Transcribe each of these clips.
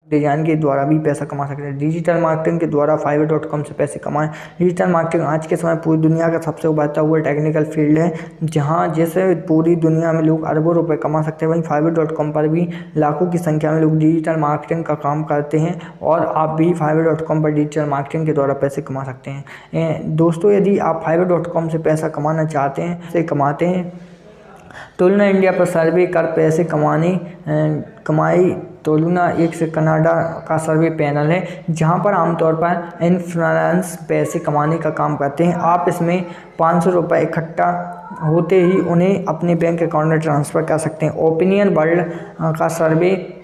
Design के द्वारा भी पैसा कमा सकते हैं। डिजिटल मार्केटिंग के द्वारा fiverr.com से पैसे कमाएं। डिजिटल मार्केटिंग आज के समय पूरी दुनिया का सबसे उभरता हुआ टेक्निकल फील्ड है, जहां जैसे पूरी दुनिया में लोग अरबों रुपए कमा सकते हैं, वहीं fiverr.com पर भी लाखों की संख्या में लोग डिजिटल मार्केटिंग का काम करते हैं और आप भी fiverr.com पर डिजिटल मार्केटिंग के द्वारा पैसे कमा सकते हैं। दोस्तों, यदि आप fiverr.com से पैसा कमाना चाहते हैं, से कमाते हैं, तुलना इंडिया पर सर्वे कर पैसे कमाई। तुलना एक से कनाडा का सर्वे पैनल है, जहां पर आमतौर पर इन्फ्लुएंस पैसे कमाने का काम करते हैं। आप इसमें 500 रुपये इकट्ठा होते ही उन्हें अपने बैंक अकाउंट में ट्रांसफ़र कर सकते हैं। ओपिनियन वर्ल्ड का सर्वे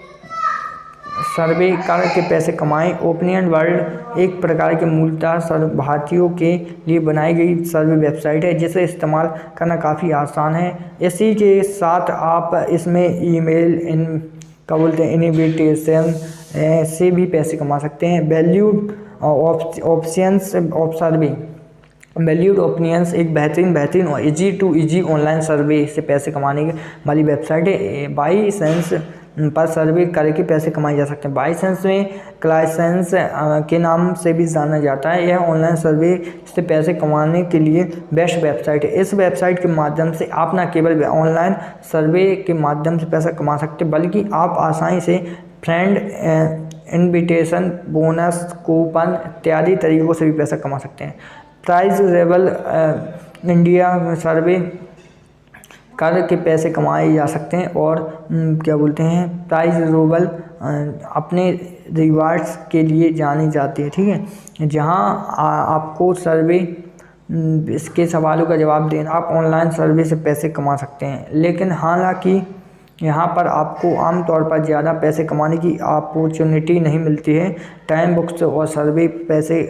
करके पैसे कमाएं। ओपिनियन वर्ल्ड एक प्रकार की मूलतः भारतीयों के लिए बनाई गई सर्वे वेबसाइट है, जिसे इस्तेमाल करना काफ़ी आसान है। इसी के साथ आप इसमें ईमेल इनविटेशन से भी पैसे कमा सकते हैं। Valued options of survey. Valued opinions एक बेहतरीन और easy to easy online survey से पैसे कमाने वाली वेबसाइट है। बाई सेंस पर सर्वे करके पैसे कमाए जा सकते हैं। बाई सेंस में क्लाइसेंस के नाम से भी जाना जाता है। यह ऑनलाइन सर्वे से पैसे कमाने के लिए बेस्ट वेबसाइट है। इस वेबसाइट के माध्यम से आप न केवल ऑनलाइन सर्वे के माध्यम से पैसा कमा सकते हैं, बल्कि आप आसानी से फ्रेंड इनविटेशन, बोनस, कूपन इत्यादि तरीकों से भी पैसा कमा सकते हैं। प्राइस रेबल इंडिया में सर्वे करके पैसे कमाए जा सकते हैं और प्राइस रोबल अपने रिवार्ड्स के लिए जानी जाती है, ठीक है, जहां आपको सर्वे इसके सवालों का जवाब देना, आप ऑनलाइन सर्वे से पैसे कमा सकते हैं। लेकिन हालांकि यहाँ पर आपको आमतौर पर ज़्यादा पैसे कमाने की अपॉर्चुनिटी नहीं मिलती है। टाइम बुक्स और सर्वे पैसे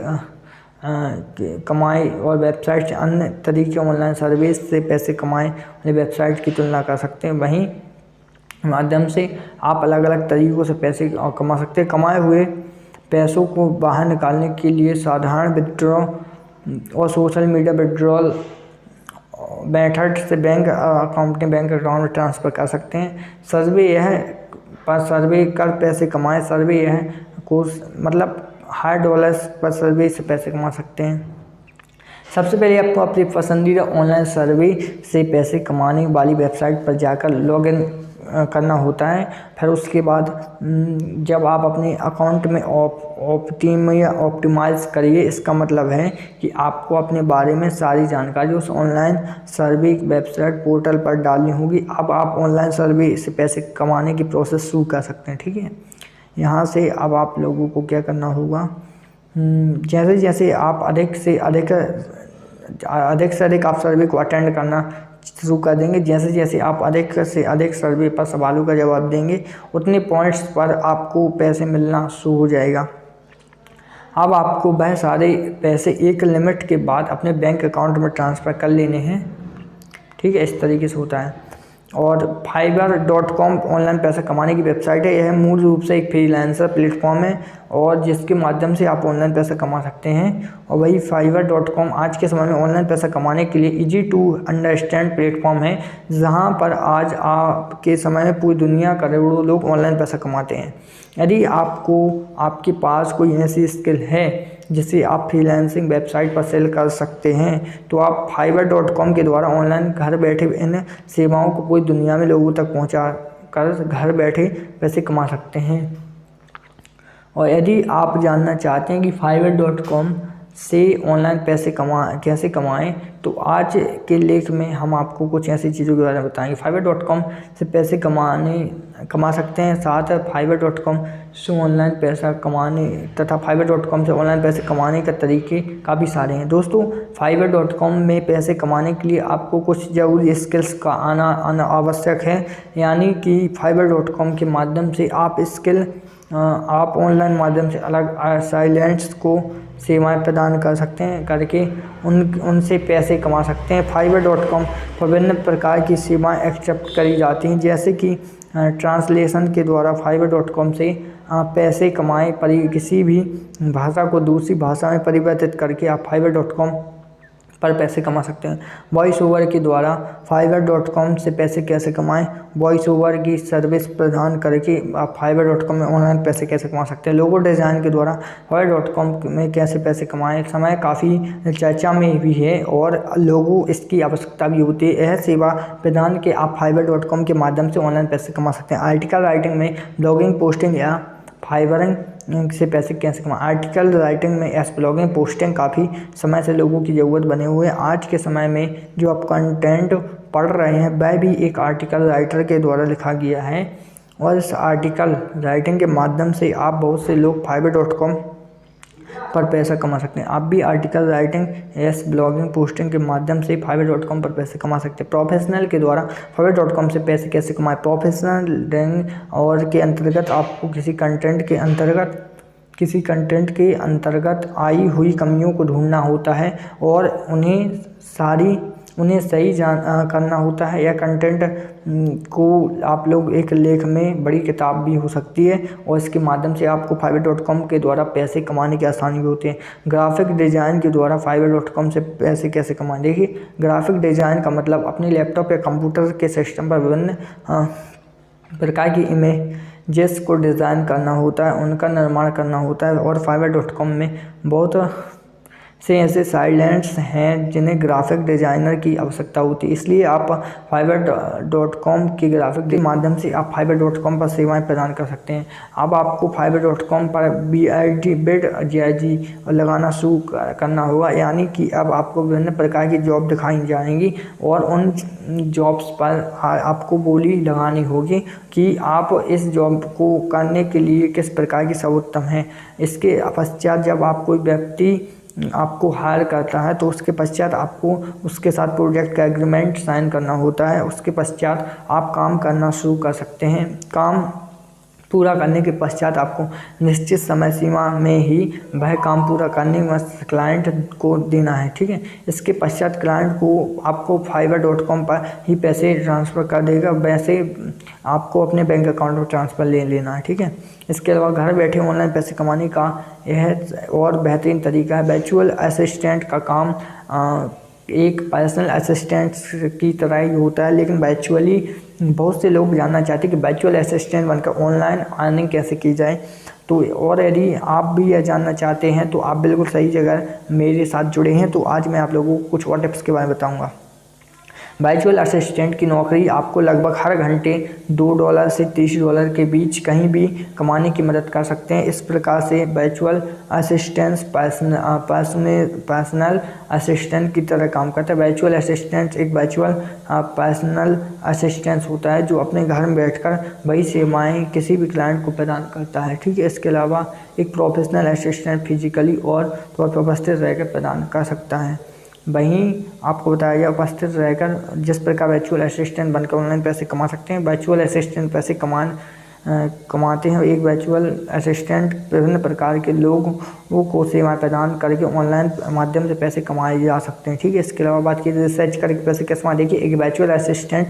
कमाए और वेबसाइट से अन्य तरीके ऑनलाइन सर्विस से पैसे कमाएं वाली वेबसाइट की तुलना कर सकते हैं। वहीं माध्यम से आप अलग अलग तरीक़ों से पैसे कमा सकते हैं। कमाए हुए पैसों को बाहर निकालने के लिए साधारण विड्रॉ और सोशल मीडिया विड्रॉल मेथड से बैंक अकाउंट में ट्रांसफ़र कर सकते हैं। सर्वे कर पैसे कमाएं। सर्वे यह कोर्स $100 पर सर्वे से पैसे कमा सकते हैं। सबसे पहले आपको अपनी पसंदीदा ऑनलाइन सर्वे से पैसे कमाने वाली वेबसाइट पर जाकर लॉगिन करना होता है। फिर उसके बाद जब आप अपने अकाउंट में ऑप्टिमाइज़ करिए, इसका मतलब है कि आपको अपने बारे में सारी जानकारी उस ऑनलाइन सर्वे वेबसाइट पोर्टल पर डालनी होगी। अब आप ऑनलाइन सर्वे से पैसे कमाने की प्रोसेस शुरू कर सकते हैं, ठीक है। यहाँ से अब आप लोगों को क्या करना होगा, जैसे जैसे आप अधिक से अधिक आप सर्वे को अटेंड करना शुरू कर देंगे, जैसे जैसे आप अधिक से अधिक सर्वे पर सवालों का जवाब देंगे, उतने पॉइंट्स पर आपको पैसे मिलना शुरू हो जाएगा। अब आपको वह सारे पैसे एक लिमिट के बाद अपने बैंक अकाउंट में ट्रांसफ़र कर लेने हैं, ठीक है। इस तरीके से होता है। और fiverr.com ऑनलाइन पैसा कमाने की वेबसाइट है। यह मूल रूप से एक फ्रीलांसर प्लेटफॉर्म है और जिसके माध्यम से आप ऑनलाइन पैसा कमा सकते हैं। और वही fiverr.com आज के समय में ऑनलाइन पैसा कमाने के लिए इजी टू अंडरस्टैंड प्लेटफॉर्म है, जहां पर आज के समय में पूरी दुनिया करोड़ों लोग ऑनलाइन पैसा कमाते हैं। यदि आपके पास कोई ऐसी स्किल है जिसे आप फ्रीलांसिंग वेबसाइट पर सेल कर सकते हैं, तो आप fiverr.com के द्वारा ऑनलाइन घर बैठे इन सेवाओं को पूरी दुनिया में लोगों तक पहुंचा कर घर बैठे पैसे कमा सकते हैं। और यदि आप जानना चाहते हैं कि fiverr.com से ऑनलाइन पैसे कैसे कमाएं, तो आज के लेख में हम आपको कुछ ऐसी चीज़ों के बारे में बताएंगे। fiverr.com से पैसे कमा सकते हैं, साथ ही fiverr.com से ऑनलाइन पैसा कमाने तथा fiverr.com से ऑनलाइन पैसे कमाने के तरीके काफ़ी सारे हैं। दोस्तों, fiverr.com में पैसे कमाने के लिए आपको कुछ ज़रूरी स्किल्स का आना आवश्यक है, यानी कि fiverr.com के माध्यम से आप ऑनलाइन माध्यम से अलग साइलेंट्स को सेवाएं प्रदान कर सकते हैं, करके उनसे पैसे कमा सकते हैं। fiverr.com पर विभिन्न प्रकार की सेवाएं एक्सेप्ट करी जाती हैं, जैसे कि ट्रांसलेशन के द्वारा fiverr.com से पैसे कमाएं। किसी भी भाषा को दूसरी भाषा में परिवर्तित करके आप fiverr.com पर पैसे कमा सकते हैं। वॉइस ओवर के द्वारा fiverr.com से पैसे कैसे कमाएं। वॉइस ओवर की सर्विस प्रदान करके आप fiverr.com में ऑनलाइन पैसे कैसे कमा सकते हैं। लोगो डिज़ाइन के द्वारा fiverr.com में कैसे पैसे कमाएं। समय काफ़ी चर्चा में भी है और लोगों इसकी आवश्यकता भी होती है। यह सेवा प्रदान के आप fiverr.com के माध्यम से ऑनलाइन पैसे कमा सकते हैं। आर्टिकल राइटिंग में ब्लॉगिंग पोस्टिंग या फाइवरिंग से पैसे कैसे कमाएं। आर्टिकल राइटिंग में ब्लॉगिंग पोस्टिंग काफ़ी समय से लोगों की ज़रूरत बने हुए हैं। आज के समय में जो आप कंटेंट पढ़ रहे हैं वह भी एक आर्टिकल राइटर के द्वारा लिखा गया है और इस आर्टिकल राइटिंग के माध्यम से आप बहुत से लोग fiverr.com पर पैसा कमा सकते हैं। आप भी आर्टिकल राइटिंग ब्लॉगिंग पोस्टिंग के माध्यम से fiverr.com पर पैसे कमा सकते हैं। प्रोफेशनल के द्वारा fiverr.com से पैसे कैसे कमाएं। प्रोफेशनल और के अंतर्गत आपको किसी कंटेंट के अंतर्गत आई हुई कमियों को ढूंढना होता है और उन्हें सही करना होता है। यह कंटेंट को आप लोग एक लेख में बड़ी किताब भी हो सकती है और इसके माध्यम से आपको fiverr.com के द्वारा पैसे कमाने की आसानी भी होती है। ग्राफिक डिज़ाइन के द्वारा fiverr.com से पैसे कैसे कमाएं। देखिए, ग्राफिक डिज़ाइन का मतलब अपने लैपटॉप या कंप्यूटर के सिस्टम पर विभिन्न प्रकार की इमेजेस को डिज़ाइन करना होता है, उनका निर्माण करना होता है और fiverr.com में बहुत से ऐसे साइलेंट्स हैं जिन्हें ग्राफिक डिज़ाइनर की आवश्यकता होती है। इसलिए आप fiverr.com के ग्राफिक के माध्यम से आप fiverr.com पर सेवाएं प्रदान कर सकते हैं। अब आपको fiverr.com पर BID लगाना शुरू करना होगा, यानी कि अब आपको विभिन्न प्रकार की जॉब दिखाई जाएंगी और उन जॉब्स पर आपको बोली लगानी होगी कि आप इस जॉब को करने के लिए किस प्रकार की सर्वोत्तम है। इसके पश्चात जब आप कोई व्यक्ति आपको हायर करता है तो उसके पश्चात आपको उसके साथ प्रोजेक्ट का एग्रीमेंट साइन करना होता है। उसके पश्चात आप काम करना शुरू कर सकते हैं। काम पूरा करने के पश्चात आपको निश्चित समय सीमा में ही वह काम पूरा करने में क्लाइंट को देना है, ठीक है। इसके पश्चात क्लाइंट को आपको fiverr.com पर ही पैसे ट्रांसफ़र कर देगा, वैसे आपको अपने बैंक अकाउंट में ट्रांसफ़र ले लेना है, ठीक है। इसके अलावा घर बैठे ऑनलाइन पैसे कमाने का यह और बेहतरीन तरीका है। वर्चुअल असिस्टेंट का काम एक पर्सनल असिस्टेंट की तरह ही होता है, लेकिन वर्चुअली बहुत से लोग जानना चाहते हैं कि वर्चुअल असिस्टेंट बनकर ऑनलाइन अर्निंग कैसे की जाए। तो और यदि आप भी यह जानना चाहते हैं तो आप बिल्कुल सही जगह मेरे साथ जुड़े हैं। तो आज मैं आप लोगों को कुछ और टिप्स के बारे में बताऊंगा। वर्चुअल असिस्टेंट की नौकरी आपको लगभग हर घंटे $2 से $30 के बीच कहीं भी कमाने की मदद कर सकते हैं। इस प्रकार से वर्चुअल असिस्टेंट पर्सनल असिस्टेंट की तरह काम करता है। वर्चुअल असिस्टेंट एक वर्चुअल पर्सनल असिस्टेंट होता है जो अपने घर में बैठकर वही सेवाएं किसी भी क्लाइंट को प्रदान करता है, ठीक है। इसके अलावा एक प्रोफेशनल असिस्टेंट फिजिकली और तौर पर उपस्थित रहकर प्रदान कर सकता है। वहीं आपको बताया गया उपस्थित रहकर जिस प्रकार वर्चुअल असिस्टेंट बनकर ऑनलाइन पैसे कमा सकते हैं। वर्चुअल असिस्टेंट पैसे कमाते हैं। एक वर्चुअल असिस्टेंट विभिन्न प्रकार के लोगों को सेवाएं प्रदान करके ऑनलाइन माध्यम से पैसे कमाए जा सकते हैं, ठीक है। इसके अलावा बात की रिसर्च करके पैसे कैसे कमाए। देखिए, एक वर्चुअल असिस्टेंट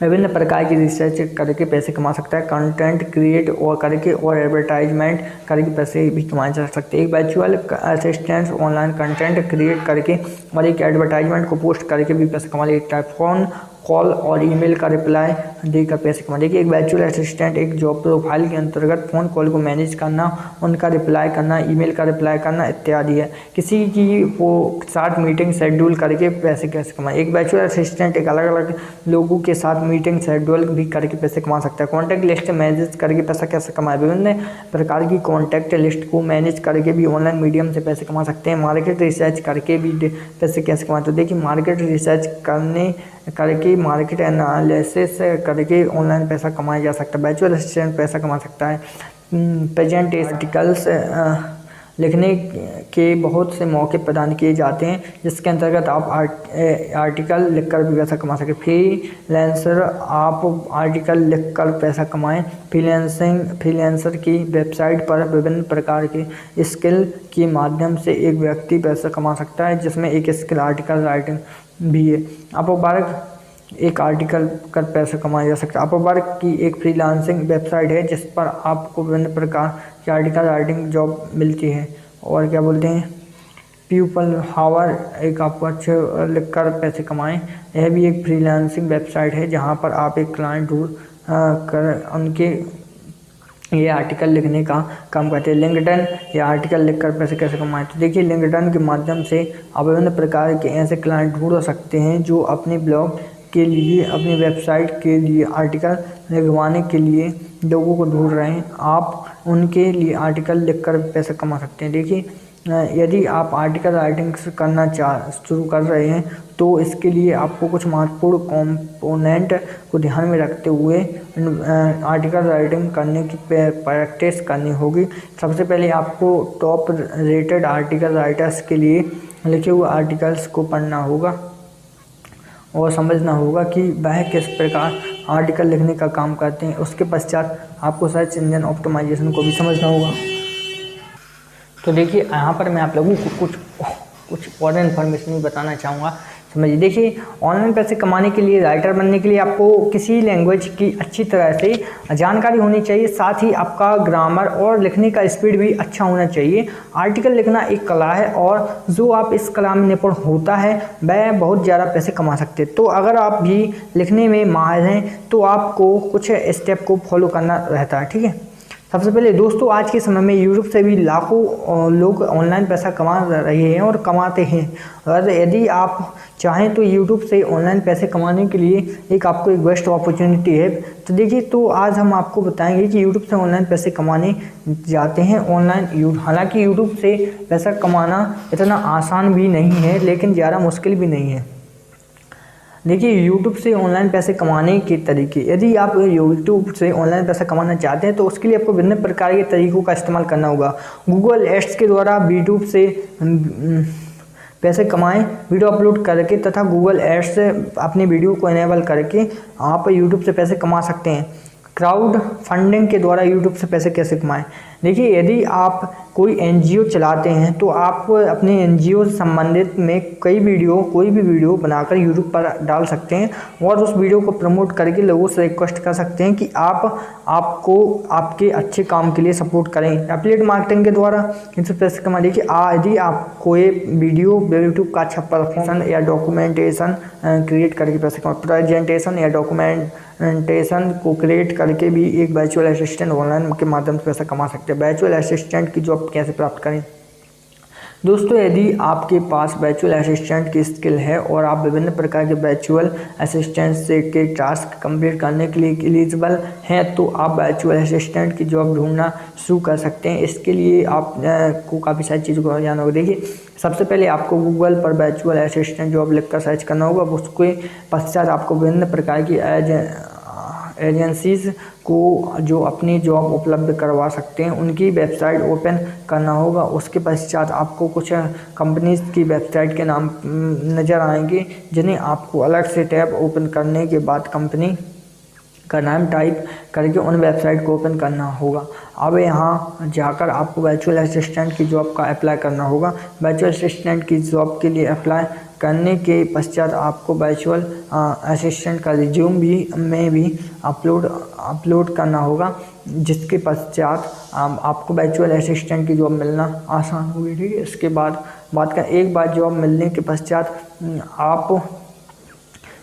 विभिन्न प्रकार की रिसर्च करके पैसे कमा सकता है। कंटेंट क्रिएट और करके और एडवर्टाइजमेंट करके पैसे भी कमाए जा सकते हैं। एक virtual assistant online content create करके और एक एडवर्टाइजमेंट को पोस्ट करके भी पैसे कमा लेता है। फ़ोन कॉल और ईमेल का रिप्लाई देकर पैसे कमा। देखिए, एक वर्चुअल असिस्टेंट एक जॉब प्रोफाइल के अंतर्गत फ़ोन कॉल को मैनेज करना, उनका रिप्लाई करना, ईमेल का रिप्लाई करना इत्यादि है। किसी की वो साथ मीटिंग शेड्यूल करके पैसे कैसे कमाए। एक वर्चुअल असिस्टेंट एक अलग अलग लोगों के साथ मीटिंग शेड्यूल भी करके पैसे कमा सकता है। कॉन्टैक्ट लिस्ट मैनेज करके पैसा कैसे कमाए। विभिन्न प्रकार की कॉन्टैक्ट लिस्ट को मैनेज करके भी ऑनलाइन मीडियम से पैसे कमा सकते हैं। मार्केट रिसर्च करके भी पैसे कैसे कमाते। तो देखिए, मार्केट रिसर्च करके मार्केट एनालिसिस करके ऑनलाइन पैसा कमाया जा सकता है। वर्चुअल असिस्टेंट पैसा कमा सकता है। प्रेजेंटेशन आर्टिकल्स लिखने के बहुत से मौके प्रदान किए जाते हैं जिसके अंतर्गत आप आर्टिकल लिखकर भी पैसा कमा सकें। फ्रीलांसर आप आर्टिकल लिखकर पैसा कमाएं। फ्रीलांसर की वेबसाइट पर विभिन्न प्रकार के स्किल के माध्यम से एक व्यक्ति पैसा कमा सकता है, जिसमें एक स्किल आर्टिकल राइटिंग भी है। अपवर्क एक आर्टिकल कर पैसा कमाया जा सकता है। अपवर्क की एक फ्रीलांसिंग वेबसाइट है जिस पर आपको विभिन्न प्रकार की आर्टिकल राइटिंग जॉब मिलती है। और क्या बोलते हैं, पीपल हावर एक आपको अच्छे लिख कर पैसे कमाएं। यह भी एक फ्रीलांसिंग वेबसाइट है जहां पर आप एक क्लाइंट ढूंढ कर उनके ये आर्टिकल लिखने का काम करते हैं। लिंक्डइन ये आर्टिकल लिखकर पैसे कैसे कमाएं। तो देखिए लिंक्डइन के माध्यम से आप विभिन्न प्रकार के ऐसे क्लाइंट ढूंढ सकते हैं जो अपने ब्लॉग के लिए, अपनी वेबसाइट के लिए आर्टिकल लिखवाने के लिए लोगों को ढूंढ रहे हैं। आप उनके लिए आर्टिकल लिखकर पैसे कमा सकते हैं। देखिए यदि आप आर्टिकल राइटिंग करना शुरू कर रहे हैं तो इसके लिए आपको कुछ महत्वपूर्ण कंपोनेंट को ध्यान में रखते हुए आर्टिकल राइटिंग करने की प्रैक्टिस करनी होगी। सबसे पहले आपको टॉप रेटेड आर्टिकल राइटर्स के लिए लिखे हुए आर्टिकल्स को पढ़ना होगा और समझना होगा कि वह किस प्रकार आर्टिकल लिखने का काम करते हैं। उसके पश्चात आपको सर्च इंजन ऑप्टिमाइजेशन को भी समझना होगा। तो देखिए यहाँ पर मैं आप लोगों को कुछ और इन्फॉर्मेशन भी बताना चाहूँगा। समझिए, देखिए ऑनलाइन पैसे कमाने के लिए, राइटर बनने के लिए आपको किसी लैंग्वेज की अच्छी तरह से जानकारी होनी चाहिए। साथ ही आपका ग्रामर और लिखने का स्पीड भी अच्छा होना चाहिए। आर्टिकल लिखना एक कला है और जो आप इस कला में निपुण होता है वह बहुत ज़्यादा पैसे कमा सकते हैं। तो अगर आप भी लिखने में माहिर हैं तो आपको कुछ स्टेप को फॉलो करना रहता है। ठीक है, सबसे पहले दोस्तों आज के समय में यूट्यूब से भी लाखों लोग ऑनलाइन पैसा कमा रहे हैं और कमाते हैं। और यदि आप चाहें तो यूट्यूब से ऑनलाइन पैसे कमाने के लिए एक आपको एक बेस्ट अपॉर्चुनिटी है। तो देखिए, तो आज हम आपको बताएंगे कि यूट्यूब से ऑनलाइन पैसे कमाने जाते हैं ऑनलाइन। हालांकि यूट्यूब से पैसा कमाना इतना आसान भी नहीं है लेकिन ज़्यादा मुश्किल भी नहीं है। देखिए यूट्यूब से ऑनलाइन पैसे कमाने के तरीके, यदि आप यूट्यूब से ऑनलाइन पैसा कमाना चाहते हैं तो उसके लिए आपको विभिन्न प्रकार के तरीकों का इस्तेमाल करना होगा। गूगल एड्स के द्वारा यूट्यूब से पैसे कमाएं वीडियो अपलोड करके, तथा गूगल एड्स से अपनी वीडियो को इनेबल करके आप यूट्यूब से पैसे कमा सकते हैं। क्राउड फंडिंग के द्वारा यूट्यूब से पैसे कैसे कमाएं। देखिए यदि आप कोई एनजीओ चलाते हैं तो आप अपने एनजीओ से संबंधित में कोई भी वीडियो बनाकर यूट्यूब पर डाल सकते हैं और उस वीडियो को प्रमोट करके लोगों से रिक्वेस्ट कर सकते हैं कि आपको आपके अच्छे काम के लिए सपोर्ट करें। एफिलिएट मार्केटिंग के द्वारा इनसे पैसे कमा। देखिए यदि आप कोई वीडियो यूट्यूब का अच्छा परफॉर्मेंस या डॉक्यूमेंटेशन क्रिएट करके पैसे कमा, प्रेजेंटेशन या डॉक्यूमेंटेशन को क्रिएट करके भी एक वर्चुअल असिस्टेंट ऑनलाइन के माध्यम से पैसा कमा सकते हैं। वर्चुअल असिस्टेंट की जॉब कैसे प्राप्त करें। दोस्तों यदि आपके पास वर्चुअल असिस्टेंट की स्किल है और आप विभिन्न प्रकार के वर्चुअल असिस्टेंट से के टास्क कंप्लीट करने के लिए एलिजिबल हैं तो आप वर्चुअल असिस्टेंट की जॉब ढूंढना शुरू कर सकते हैं। इसके लिए आपको काफ़ी सारी चीज़ों को जानना होगा। देखिए सबसे पहले आपको गूगल पर वर्चुअल असिस्टेंट जॉब लिखकर सर्च करना होगा। उसके पश्चात आपको विभिन्न प्रकार की एजेंसीज़ को जो अपनी जॉब उपलब्ध करवा सकते हैं उनकी वेबसाइट ओपन करना होगा। उसके पश्चात आपको कुछ कंपनीज की वेबसाइट के नाम नज़र आएंगे जिन्हें आपको अलग से टैब ओपन करने के बाद कंपनी का नाम टाइप करके उन वेबसाइट को ओपन करना होगा। अब यहाँ जाकर आपको वर्चुअल असिस्टेंट की जॉब का अप्लाई करना होगा। वर्चुअल असिस्टेंट की जॉब के लिए अप्लाई करने के पश्चात आपको वर्चुअल असिस्टेंट का रिज्यूम भी अपलोड करना होगा, जिसके पश्चात आपको वर्चुअल असिस्टेंट की जॉब मिलना आसान होगी। ठीक है, इसके बाद एक बार जॉब मिलने के पश्चात आप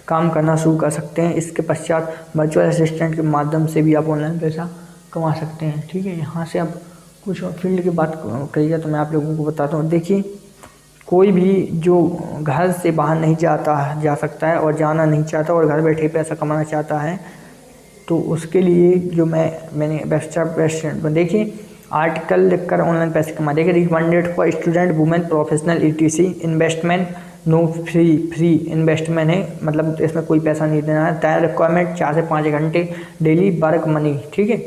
काम करना शुरू कर सकते हैं। इसके पश्चात वर्चुअल असिस्टेंट के माध्यम से भी आप ऑनलाइन पैसा कमा सकते हैं। ठीक है, यहाँ से अब कुछ फील्ड की बात करिएगा तो मैं आप लोगों को बताता हूँ। देखिए कोई भी जो घर से बाहर नहीं जा सकता है और जाना नहीं चाहता और घर बैठे पैसा कमाना चाहता है तो उसके लिए जो मैंने वेबसाइट देखिए आर्टिकल लिखकर ऑनलाइन पैसे कमा। देखिए recommended for student, women, professional, ETC, investment no free investment है, मतलब इसमें कोई पैसा नहीं देना है। टाइम रिक्वायरमेंट 4 से 5 घंटे, डेली वर्क मनी। ठीक है,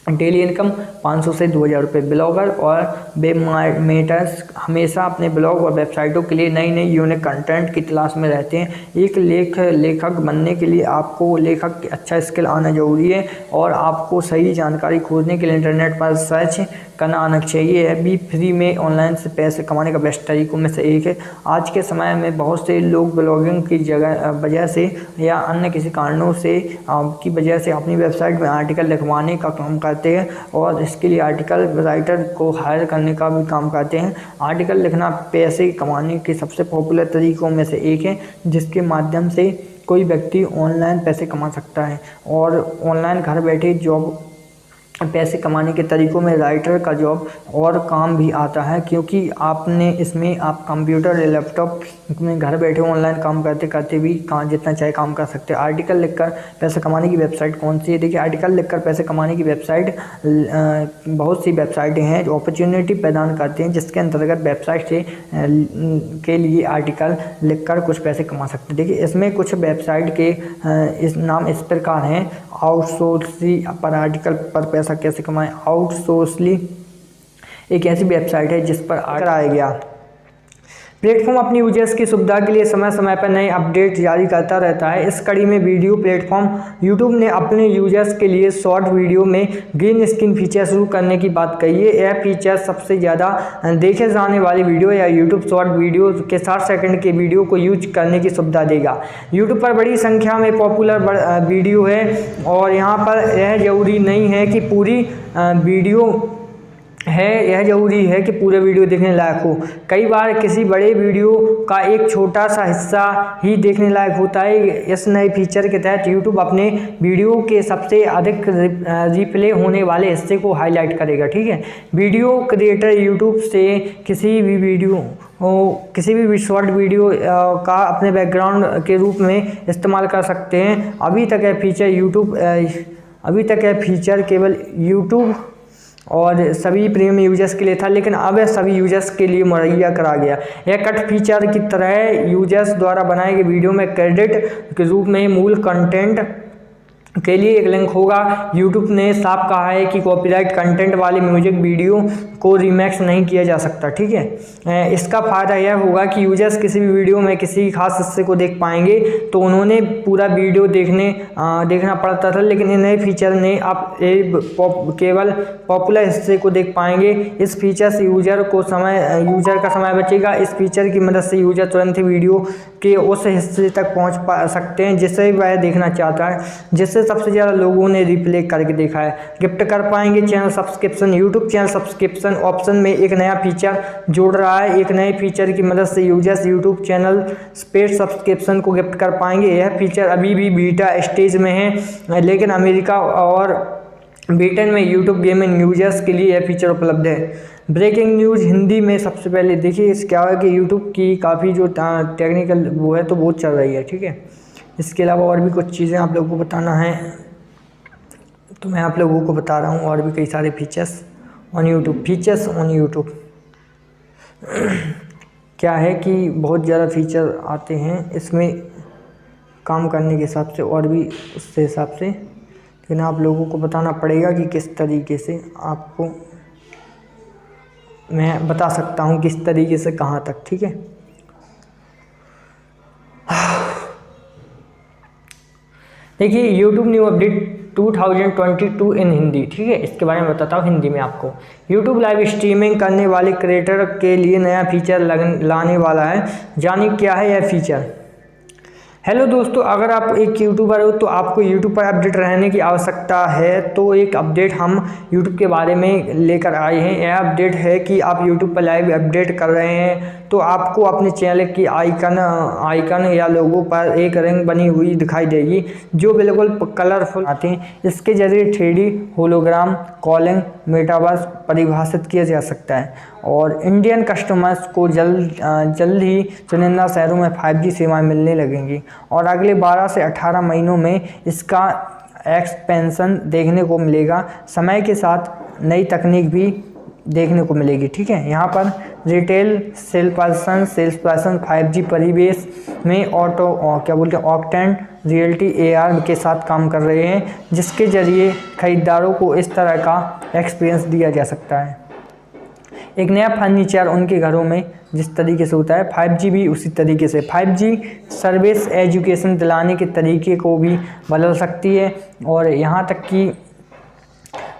डेली इनकम 500 से 2000 रुपये। ब्लॉगर और वेब मेटर्स हमेशा अपने ब्लॉग और वेबसाइटों के लिए नई यूनिक कंटेंट की तलाश में रहते हैं। एक लेखक बनने के लिए आपको लेखक की अच्छा स्किल आना जरूरी है और आपको सही जानकारी खोजने के लिए इंटरनेट पर सर्च करना आना चाहिए। यह भी फ्री में ऑनलाइन से पैसे कमाने का बेस्ट तरीकों में से एक है। आज के समय में बहुत से लोग ब्लॉगिंग की वजह से या अन्य किसी कारणों से की वजह से अपनी वेबसाइट में आर्टिकल लिखवाने का काम कर करते हैं और इसके लिए आर्टिकल राइटर को हायर करने का भी काम करते हैं। आर्टिकल लिखना पैसे कमाने के सबसे पॉपुलर तरीकों में से एक है, जिसके माध्यम से कोई व्यक्ति ऑनलाइन पैसे कमा सकता है। और ऑनलाइन घर बैठे जॉब पैसे कमाने के तरीकों में राइटर का जॉब और काम भी आता है, क्योंकि आपने इसमें आप कंप्यूटर या लैपटॉप में घर बैठे ऑनलाइन काम करते करते भी जितना चाहे काम कर सकते हैं। आर्टिकल लिखकर पैसे कमाने की वेबसाइट कौन सी है? देखिए, आर्टिकल लिखकर पैसे कमाने की वेबसाइट बहुत सी वेबसाइटें हैं जो अपॉर्चुनिटी प्रदान करते हैं, जिसके अंतर्गत वेबसाइट से के लिए आर्टिकल लिखकर कुछ पैसे कमा सकते हैं। देखिए, इसमें कुछ वेबसाइट के इस नाम इस प्रकार हैं। आउटसोर्सली पर आर्टिकल पर पैसा कैसे कमाएं। आउटसोर्सली एक ऐसी वेबसाइट है जिस पर आर्टिकल आया गया। प्लेटफॉर्म अपनी यूजर्स की सुविधा के लिए समय समय पर नए अपडेट जारी करता रहता है। इस कड़ी में वीडियो प्लेटफॉर्म यूट्यूब ने अपने यूजर्स के लिए शॉर्ट वीडियो में ग्रीन स्क्रीन फीचर शुरू करने की बात कही है। यह फीचर सबसे ज़्यादा देखे जाने वाली वीडियो या यूट्यूब शॉर्ट वीडियो के 60 सेकंड के वीडियो को यूज करने की सुविधा देगा। यूट्यूब पर बड़ी संख्या में पॉपुलर वीडियो है और यहाँ पर यह जरूरी नहीं है कि पूरी वीडियो यह जरूरी है कि पूरे वीडियो देखने लायक हो। कई बार किसी बड़े वीडियो का एक छोटा सा हिस्सा ही देखने लायक होता है। इस नए फीचर के तहत यूट्यूब अपने वीडियो के सबसे अधिक रिप्ले होने वाले हिस्से को हाईलाइट करेगा। ठीक है, वीडियो क्रिएटर यूट्यूब से किसी भी शॉर्ट वीडियो का अपने बैकग्राउंड के रूप में इस्तेमाल कर सकते हैं। अभी तक यह फीचर केवल यूट्यूब और सभी प्रीमियम यूजर्स के लिए था, लेकिन अब यह सभी यूजर्स के लिए मुहैया करा गया। यह कट फीचर की तरह यूजर्स द्वारा बनाए गए वीडियो में क्रेडिट के रूप में मूल कंटेंट के लिए एक लिंक होगा। यूट्यूब ने साफ कहा है कि कॉपीराइट कंटेंट वाले म्यूजिक वीडियो को रीमैक्स नहीं किया जा सकता। ठीक है, इसका फ़ायदा यह होगा कि यूजर्स किसी भी वीडियो में किसी खास हिस्से को देख पाएंगे तो उन्होंने पूरा वीडियो देखना पड़ता था, लेकिन इन नए फीचर ने आप केवल पॉपुलर हिस्से को देख पाएंगे। इस फीचर से यूजर का समय बचेगा। इस फीचर की मदद से यूजर तुरंत ही वीडियो के उस हिस्से तक पहुँच सकते हैं जिसे वह देखना चाहता है, जिससे सबसे ज़्यादा लोगों ने रिप्ले करके देखा है। गिफ्ट कर पाएंगे channel subscription. YouTube channel subscription option में एक नया फीचर जोड़ रहा है। एक नए फीचर की मदद से users YouTube channel paid subscription को गिफ्ट कर पाएंगे। यह फीचर अभी भी बीटा स्टेज में है, लेकिन अमेरिका और ब्रिटेन में यूट्यूब गेमिंग यूजर्स के लिए यह फीचर उपलब्ध है। ब्रेकिंग न्यूज़ हिंदी में सबसे पहले देखिए, इस क्या है कि यूट्यूब की काफ़ी जो टेक्निकल वो है तो बहुत चल रही है। ठीक है, इसके अलावा और भी कुछ चीज़ें आप लोगों को बताना है तो मैं आप लोगों को बता रहा हूँ। और भी कई सारे फीचर्स ऑन यूट्यूब क्या है कि बहुत ज़्यादा फीचर आते हैं इसमें काम करने के हिसाब से और भी उससे हिसाब से, लेकिन आप लोगों को बताना पड़ेगा कि किस तरीके से आपको मैं बता सकता हूँ किस तरीके से कहाँ तक। ठीक है, देखिए यूट्यूब न्यू अपडेट 2022 इन हिंदी। ठीक है, इसके बारे में बताता हूँ हिंदी में आपको। यूट्यूब लाइव स्ट्रीमिंग करने वाले क्रिएटर के लिए नया फीचर लाने वाला है। जानिए क्या है यह फीचर। हेलो दोस्तों, अगर आप एक यूट्यूबर हो तो आपको यूट्यूब पर अपडेट रहने की आवश्यकता है, तो एक अपडेट हम यूट्यूब के बारे में लेकर आए हैं। यह अपडेट है कि आप यूट्यूब पर लाइव अपडेट कर रहे हैं तो आपको अपने चैनल की आइकन या लोगो पर एक रिंग बनी हुई दिखाई देगी जो बिल्कुल कलरफुल आते हैं। इसके जरिए 3D होलोग्राम कॉलिंग मेटावर्स परिभाषित किया जा सकता है और इंडियन कस्टमर्स को जल्द ही चुनिंदा शहरों में 5G सेवाएं मिलने लगेंगी और अगले 12 से 18 महीनों में इसका एक्सपेंशन देखने को मिलेगा। समय के साथ नई तकनीक भी देखने को मिलेगी। ठीक है, यहाँ पर रिटेल सेल्स पर्सन 5G परिवेश में ऑक्टेंट रियलिटी AR के साथ काम कर रहे हैं, जिसके जरिए खरीदारों को इस तरह का एक्सपीरियंस दिया जा सकता है। एक नया फर्नीचर उनके घरों में जिस तरीके से होता है 5G भी उसी तरीके से। 5G सर्विस एजुकेशन दिलाने के तरीके को भी बदल सकती है और यहाँ तक कि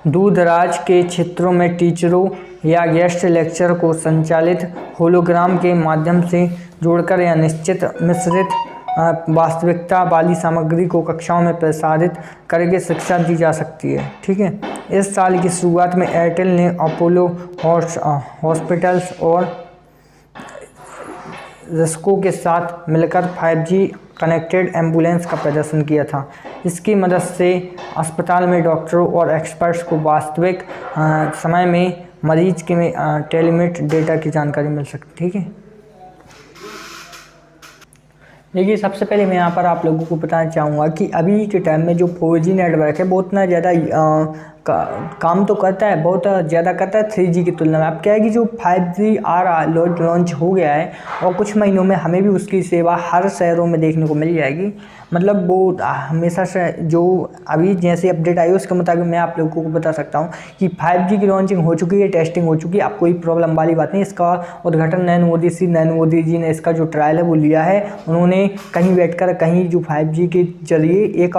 दूर दराज के क्षेत्रों में टीचरों या गेस्ट लेक्चर को संचालित होलोग्राम के माध्यम से जोड़कर या मिश्रित वास्तविकता वाली सामग्री को कक्षाओं में प्रसारित करके शिक्षा दी जा सकती है। ठीक है, इस साल की शुरुआत में एयरटेल ने अपोलो हॉस्पिटल्स और रिस्को के साथ मिलकर 5G कनेक्टेड एम्बुलेंस का प्रदर्शन किया था। इसकी मदद से अस्पताल में डॉक्टरों और एक्सपर्ट्स को वास्तविक समय में मरीज के टेलीमेट डेटा की जानकारी मिल सकती है। ठीक है, देखिए सबसे पहले मैं यहाँ पर आप लोगों को बताना चाहूँगा कि अभी के टाइम में जो 4G नेटवर्क है वो उतना ज़्यादा काम तो करता है, बहुत ज़्यादा करता है 3G की तुलना में। अब क्या है कि जो 5G आ रहा लॉन्च हो गया है और कुछ महीनों में हमें भी उसकी सेवा हर शहरों में देखने को मिल जाएगी। मतलब वो हमेशा से जो अभी जैसे अपडेट आई उसके मुताबिक मैं आप लोगों को बता सकता हूँ कि 5G की लॉन्चिंग हो चुकी है, टेस्टिंग हो चुकी है। अब कोई प्रॉब्लम वाली बात नहीं। इसका उद्घाटन नरेंद्र मोदी जी ने इसका जो ट्रायल है वो लिया है। उन्होंने कहीं बैठकर कहीं जो 5G के जरिए एक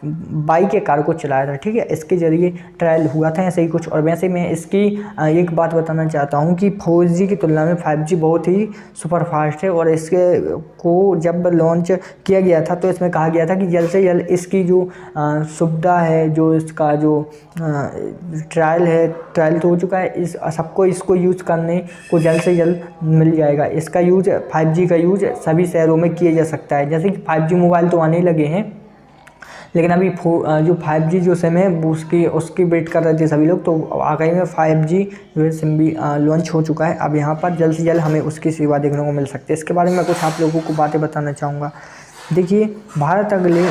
बाइक या कार को चलाया था। ठीक है, इसके जरिए ट्रायल हुआ था ऐसे ही कुछ। और वैसे मैं इसकी एक बात बताना चाहता हूँ कि 4G की तुलना में 5G बहुत ही सुपर फास्ट है। और इसके को जब लॉन्च किया गया था तो इसमें कहा गया था कि जल्द से जल्द इसकी जो सुविधा है, जो इसका जो ट्रायल तो हो चुका है, इस सबको इसको यूज़ करने को जल्द से जल्द मिल जाएगा। इसका यूज 5G का यूज सभी शहरों में किया जा सकता है। जैसे कि 5G मोबाइल तो आने लगे हैं, लेकिन अभी जो 5G जो सिम है उसकी वेट कर रहे थे सभी लोग। तो आगे में 5G जो है सिम भी लॉन्च हो चुका है। अब यहाँ पर जल्द से जल्द हमें उसकी सेवा देखने को मिल सकती है। इसके बारे में कुछ आप लोगों को बातें बताना चाहूँगा। देखिए, भारत अगले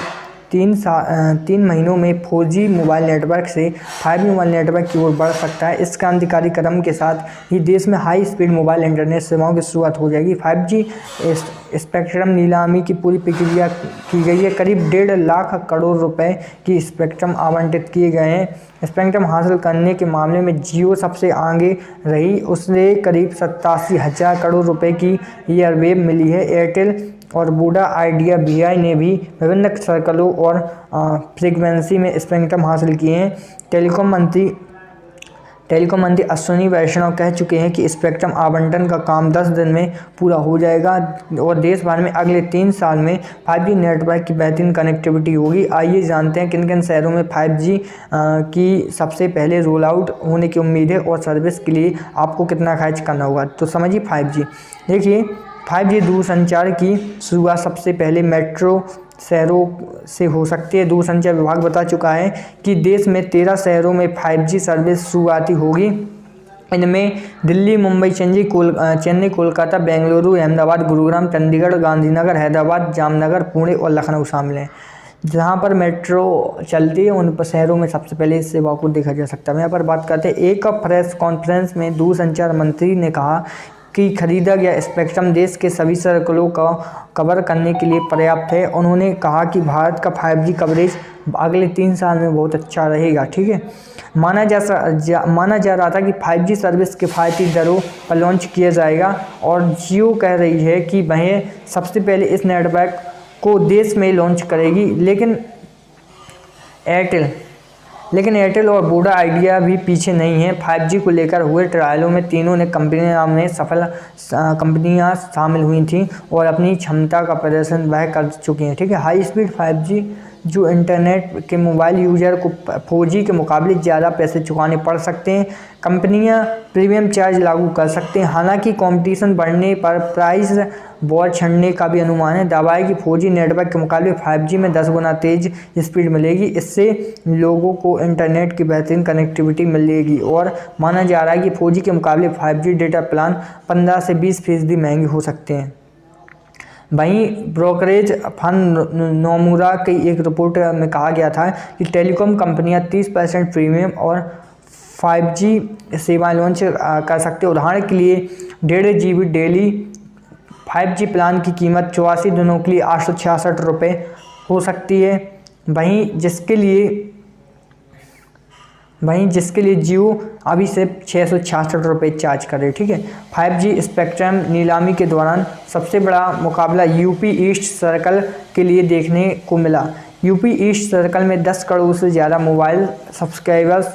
3 महीनों में 4G मोबाइल नेटवर्क से 5G मोबाइल नेटवर्क की ओर बढ़ सकता है। इस क्रांतिकारी कदम के साथ ही देश में हाई स्पीड मोबाइल इंटरनेट सेवाओं की शुरुआत हो जाएगी। 5G स्पेक्ट्रम नीलामी की पूरी प्रक्रिया की गई है। करीब 1.5 लाख करोड़ रुपए की स्पेक्ट्रम आवंटित किए गए हैं। स्पेक्ट्रम हासिल करने के मामले में जियो सबसे आगे रही। उसने करीब 87,000 करोड़ रुपए की एयरवेव मिली है। एयरटेल और वोडा आइडिया VI ने भी विभिन्न सर्कलों और फ्रीक्वेंसी में स्पेक्ट्रम हासिल किए हैं। टेलीकॉम मंत्री अश्विनी वैष्णव कह चुके हैं कि स्पेक्ट्रम आवंटन का काम 10 दिन में पूरा हो जाएगा और देश भर में अगले 3 साल में 5G नेटवर्क की बेहतरीन कनेक्टिविटी होगी। आइए जानते हैं किन किन शहरों में 5G की सबसे पहले रोल आउट होने की उम्मीद है और सर्विस के लिए आपको कितना खर्च करना होगा। तो समझिए 5G। देखिए, 5G दूरसंचार की शुरुआत सबसे पहले मेट्रो शहरों से हो सकती है। दूरसंचार विभाग बता चुका है कि देश में 13 शहरों में 5G सर्विस शुरुआती होगी। इनमें दिल्ली, मुंबई, चेन्नई, कोलकाता, बेंगलुरु, अहमदाबाद, गुरुग्राम, चंडीगढ़, गांधीनगर, हैदराबाद, जामनगर, पुणे और लखनऊ शामिल हैं। जहाँ पर मेट्रो चलती है उन पर शहरों में सबसे पहले इस सेवा को देखा जा सकता है। यहाँ पर बात करते हैं। एक प्रेस कॉन्फ्रेंस में दूरसंचार मंत्री ने कहा कि खरीदा गया स्पेक्ट्रम देश के सभी सर्कलों का कवर करने के लिए पर्याप्त है। उन्होंने कहा कि भारत का 5G कवरेज अगले 3 साल में बहुत अच्छा रहेगा। ठीक है, माना जा रहा था कि 5G सर्विस किफ़ायती दरों पर लॉन्च किया जाएगा और जियो कह रही है कि वह सबसे पहले इस नेटवर्क को देश में लॉन्च करेगी। लेकिन एयरटेल और वोडा आइडिया भी पीछे नहीं है। 5G को लेकर हुए ट्रायलों में तीनों ने कंपनियां शामिल हुई थीं और अपनी क्षमता का प्रदर्शन वह कर चुकी हैं। ठीक है, हाई स्पीड 5G जो इंटरनेट के मोबाइल यूजर को 4G के मुकाबले ज़्यादा पैसे चुकाने पड़ सकते हैं। कंपनियां प्रीमियम चार्ज लागू कर सकते हैं। हालांकि कंपटीशन बढ़ने पर प्राइस वॉर छिड़ने का भी अनुमान है। दावा है कि 4G नेटवर्क के मुकाबले 5G में 10 गुना तेज स्पीड मिलेगी। इससे लोगों को इंटरनेट की बेहतरीन कनेक्टिविटी मिलेगी और माना जा रहा है कि 4G के मुकाबले 5G डेटा प्लान 15 से 20% महंगे हो सकते हैं। वहीं ब्रोकरेज फंड नोमुरा की एक रिपोर्ट में कहा गया था कि टेलीकॉम कंपनियां 30% प्रीमियम और 5G सेवाएं लॉन्च कर सकते हैं। उदाहरण के लिए 1.5 GB डेली 5G प्लान की कीमत 84 दिनों के लिए 866 रुपये हो सकती है। वहीं जिसके लिए जियो अभी सिर्फ 666 रुपये चार्ज करे। ठीक है, 5G स्पेक्ट्रम नीलामी के दौरान सबसे बड़ा मुकाबला यूपी ईस्ट सर्कल के लिए देखने को मिला। यूपी ईस्ट सर्कल में 10 करोड़ से ज़्यादा मोबाइल सब्सक्राइबर्स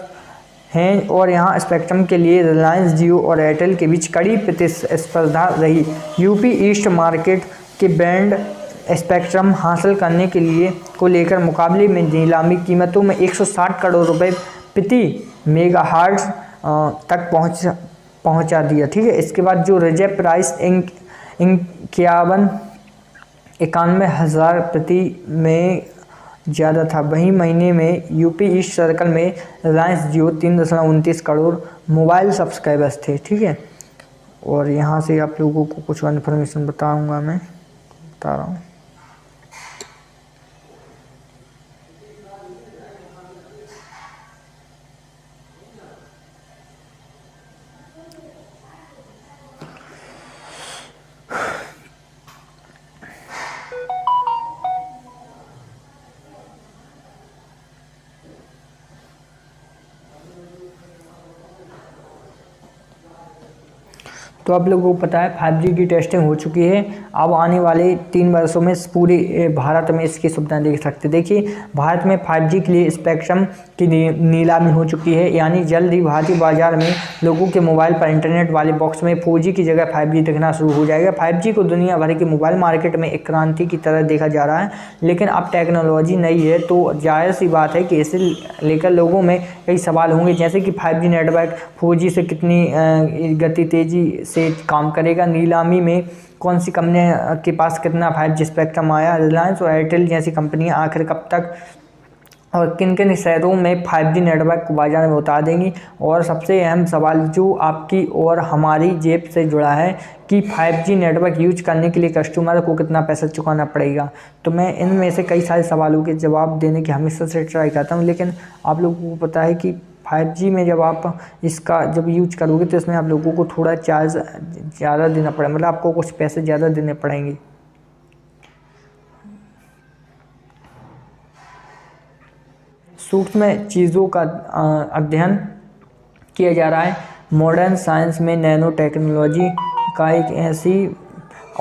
हैं और यहाँ स्पेक्ट्रम के लिए रिलायंस, जियो और एयरटेल के बीच कड़ी प्रतिस्पर्धा रही। यूपी ईस्ट मार्केट के बैंड स्पेक्ट्रम हासिल करने के लिए को लेकर मुकाबले में नीलामी कीमतों में 160 करोड़ रुपए प्रति मेगाहर्ट्ज तक पहुंचा दिया। ठीक है, इसके बाद जो रिजर्व प्राइस 91,000 प्रति में ज़्यादा था। वहीं महीने में यूपी ईस्ट सर्कल में रिलायंस जियो 3.29 करोड़ मोबाइल सब्सक्राइबर्स थे। ठीक है, और यहाँ से आप लोगों को कुछ इन्फॉर्मेशन बता रहा हूँ। तो आप लोगों को पता है 5G की टेस्टिंग हो चुकी है। अब आने वाले 3 वर्षों में पूरे भारत में इसकी सुविधाएं देख सकते। देखिए, भारत में 5G के लिए स्पेक्ट्रम की नीलामी हो चुकी है, यानी जल्द ही भारतीय बाजार में लोगों के मोबाइल पर इंटरनेट वाले बॉक्स में 4G की जगह 5G दिखना शुरू हो जाएगा। 5G को दुनिया भर के मोबाइल मार्केट में एक क्रांति की तरह देखा जा रहा है, लेकिन अब टेक्नोलॉजी नई है तो जाहिर सी बात है कि इसे लेकर लोगों में कई सवाल होंगे, जैसे कि 5G नेटवर्क 4G से कितनी गति तेजी से काम करेगा, नीलामी में कौन सी कंपनी के पास कितना 5G स्पेक्ट्रम आया, रिलायंस और एयरटेल जैसी कंपनियां आखिर कब तक और किन किन शहरों में 5G नेटवर्क को बाजार में उतार देंगी, और सबसे अहम सवाल जो आपकी और हमारी जेब से जुड़ा है कि 5G नेटवर्क यूज करने के लिए कस्टमर को कितना पैसा चुकाना पड़ेगा। तो मैं इनमें से कई सारे सवालों के जवाब देने की हमेशा से ट्राई करता हूँ, लेकिन आप लोगों को पता है कि 5G में जब आप इसका जब यूज करोगे तो इसमें आप लोगों को थोड़ा चार्ज ज़्यादा देना पड़ेगा, मतलब आपको कुछ पैसे ज़्यादा देने पड़ेंगे। सूक्ष्म चीज़ों का अध्ययन किया जा रहा है। मॉडर्न साइंस में नैनो टेक्नोलॉजी का एक ऐसी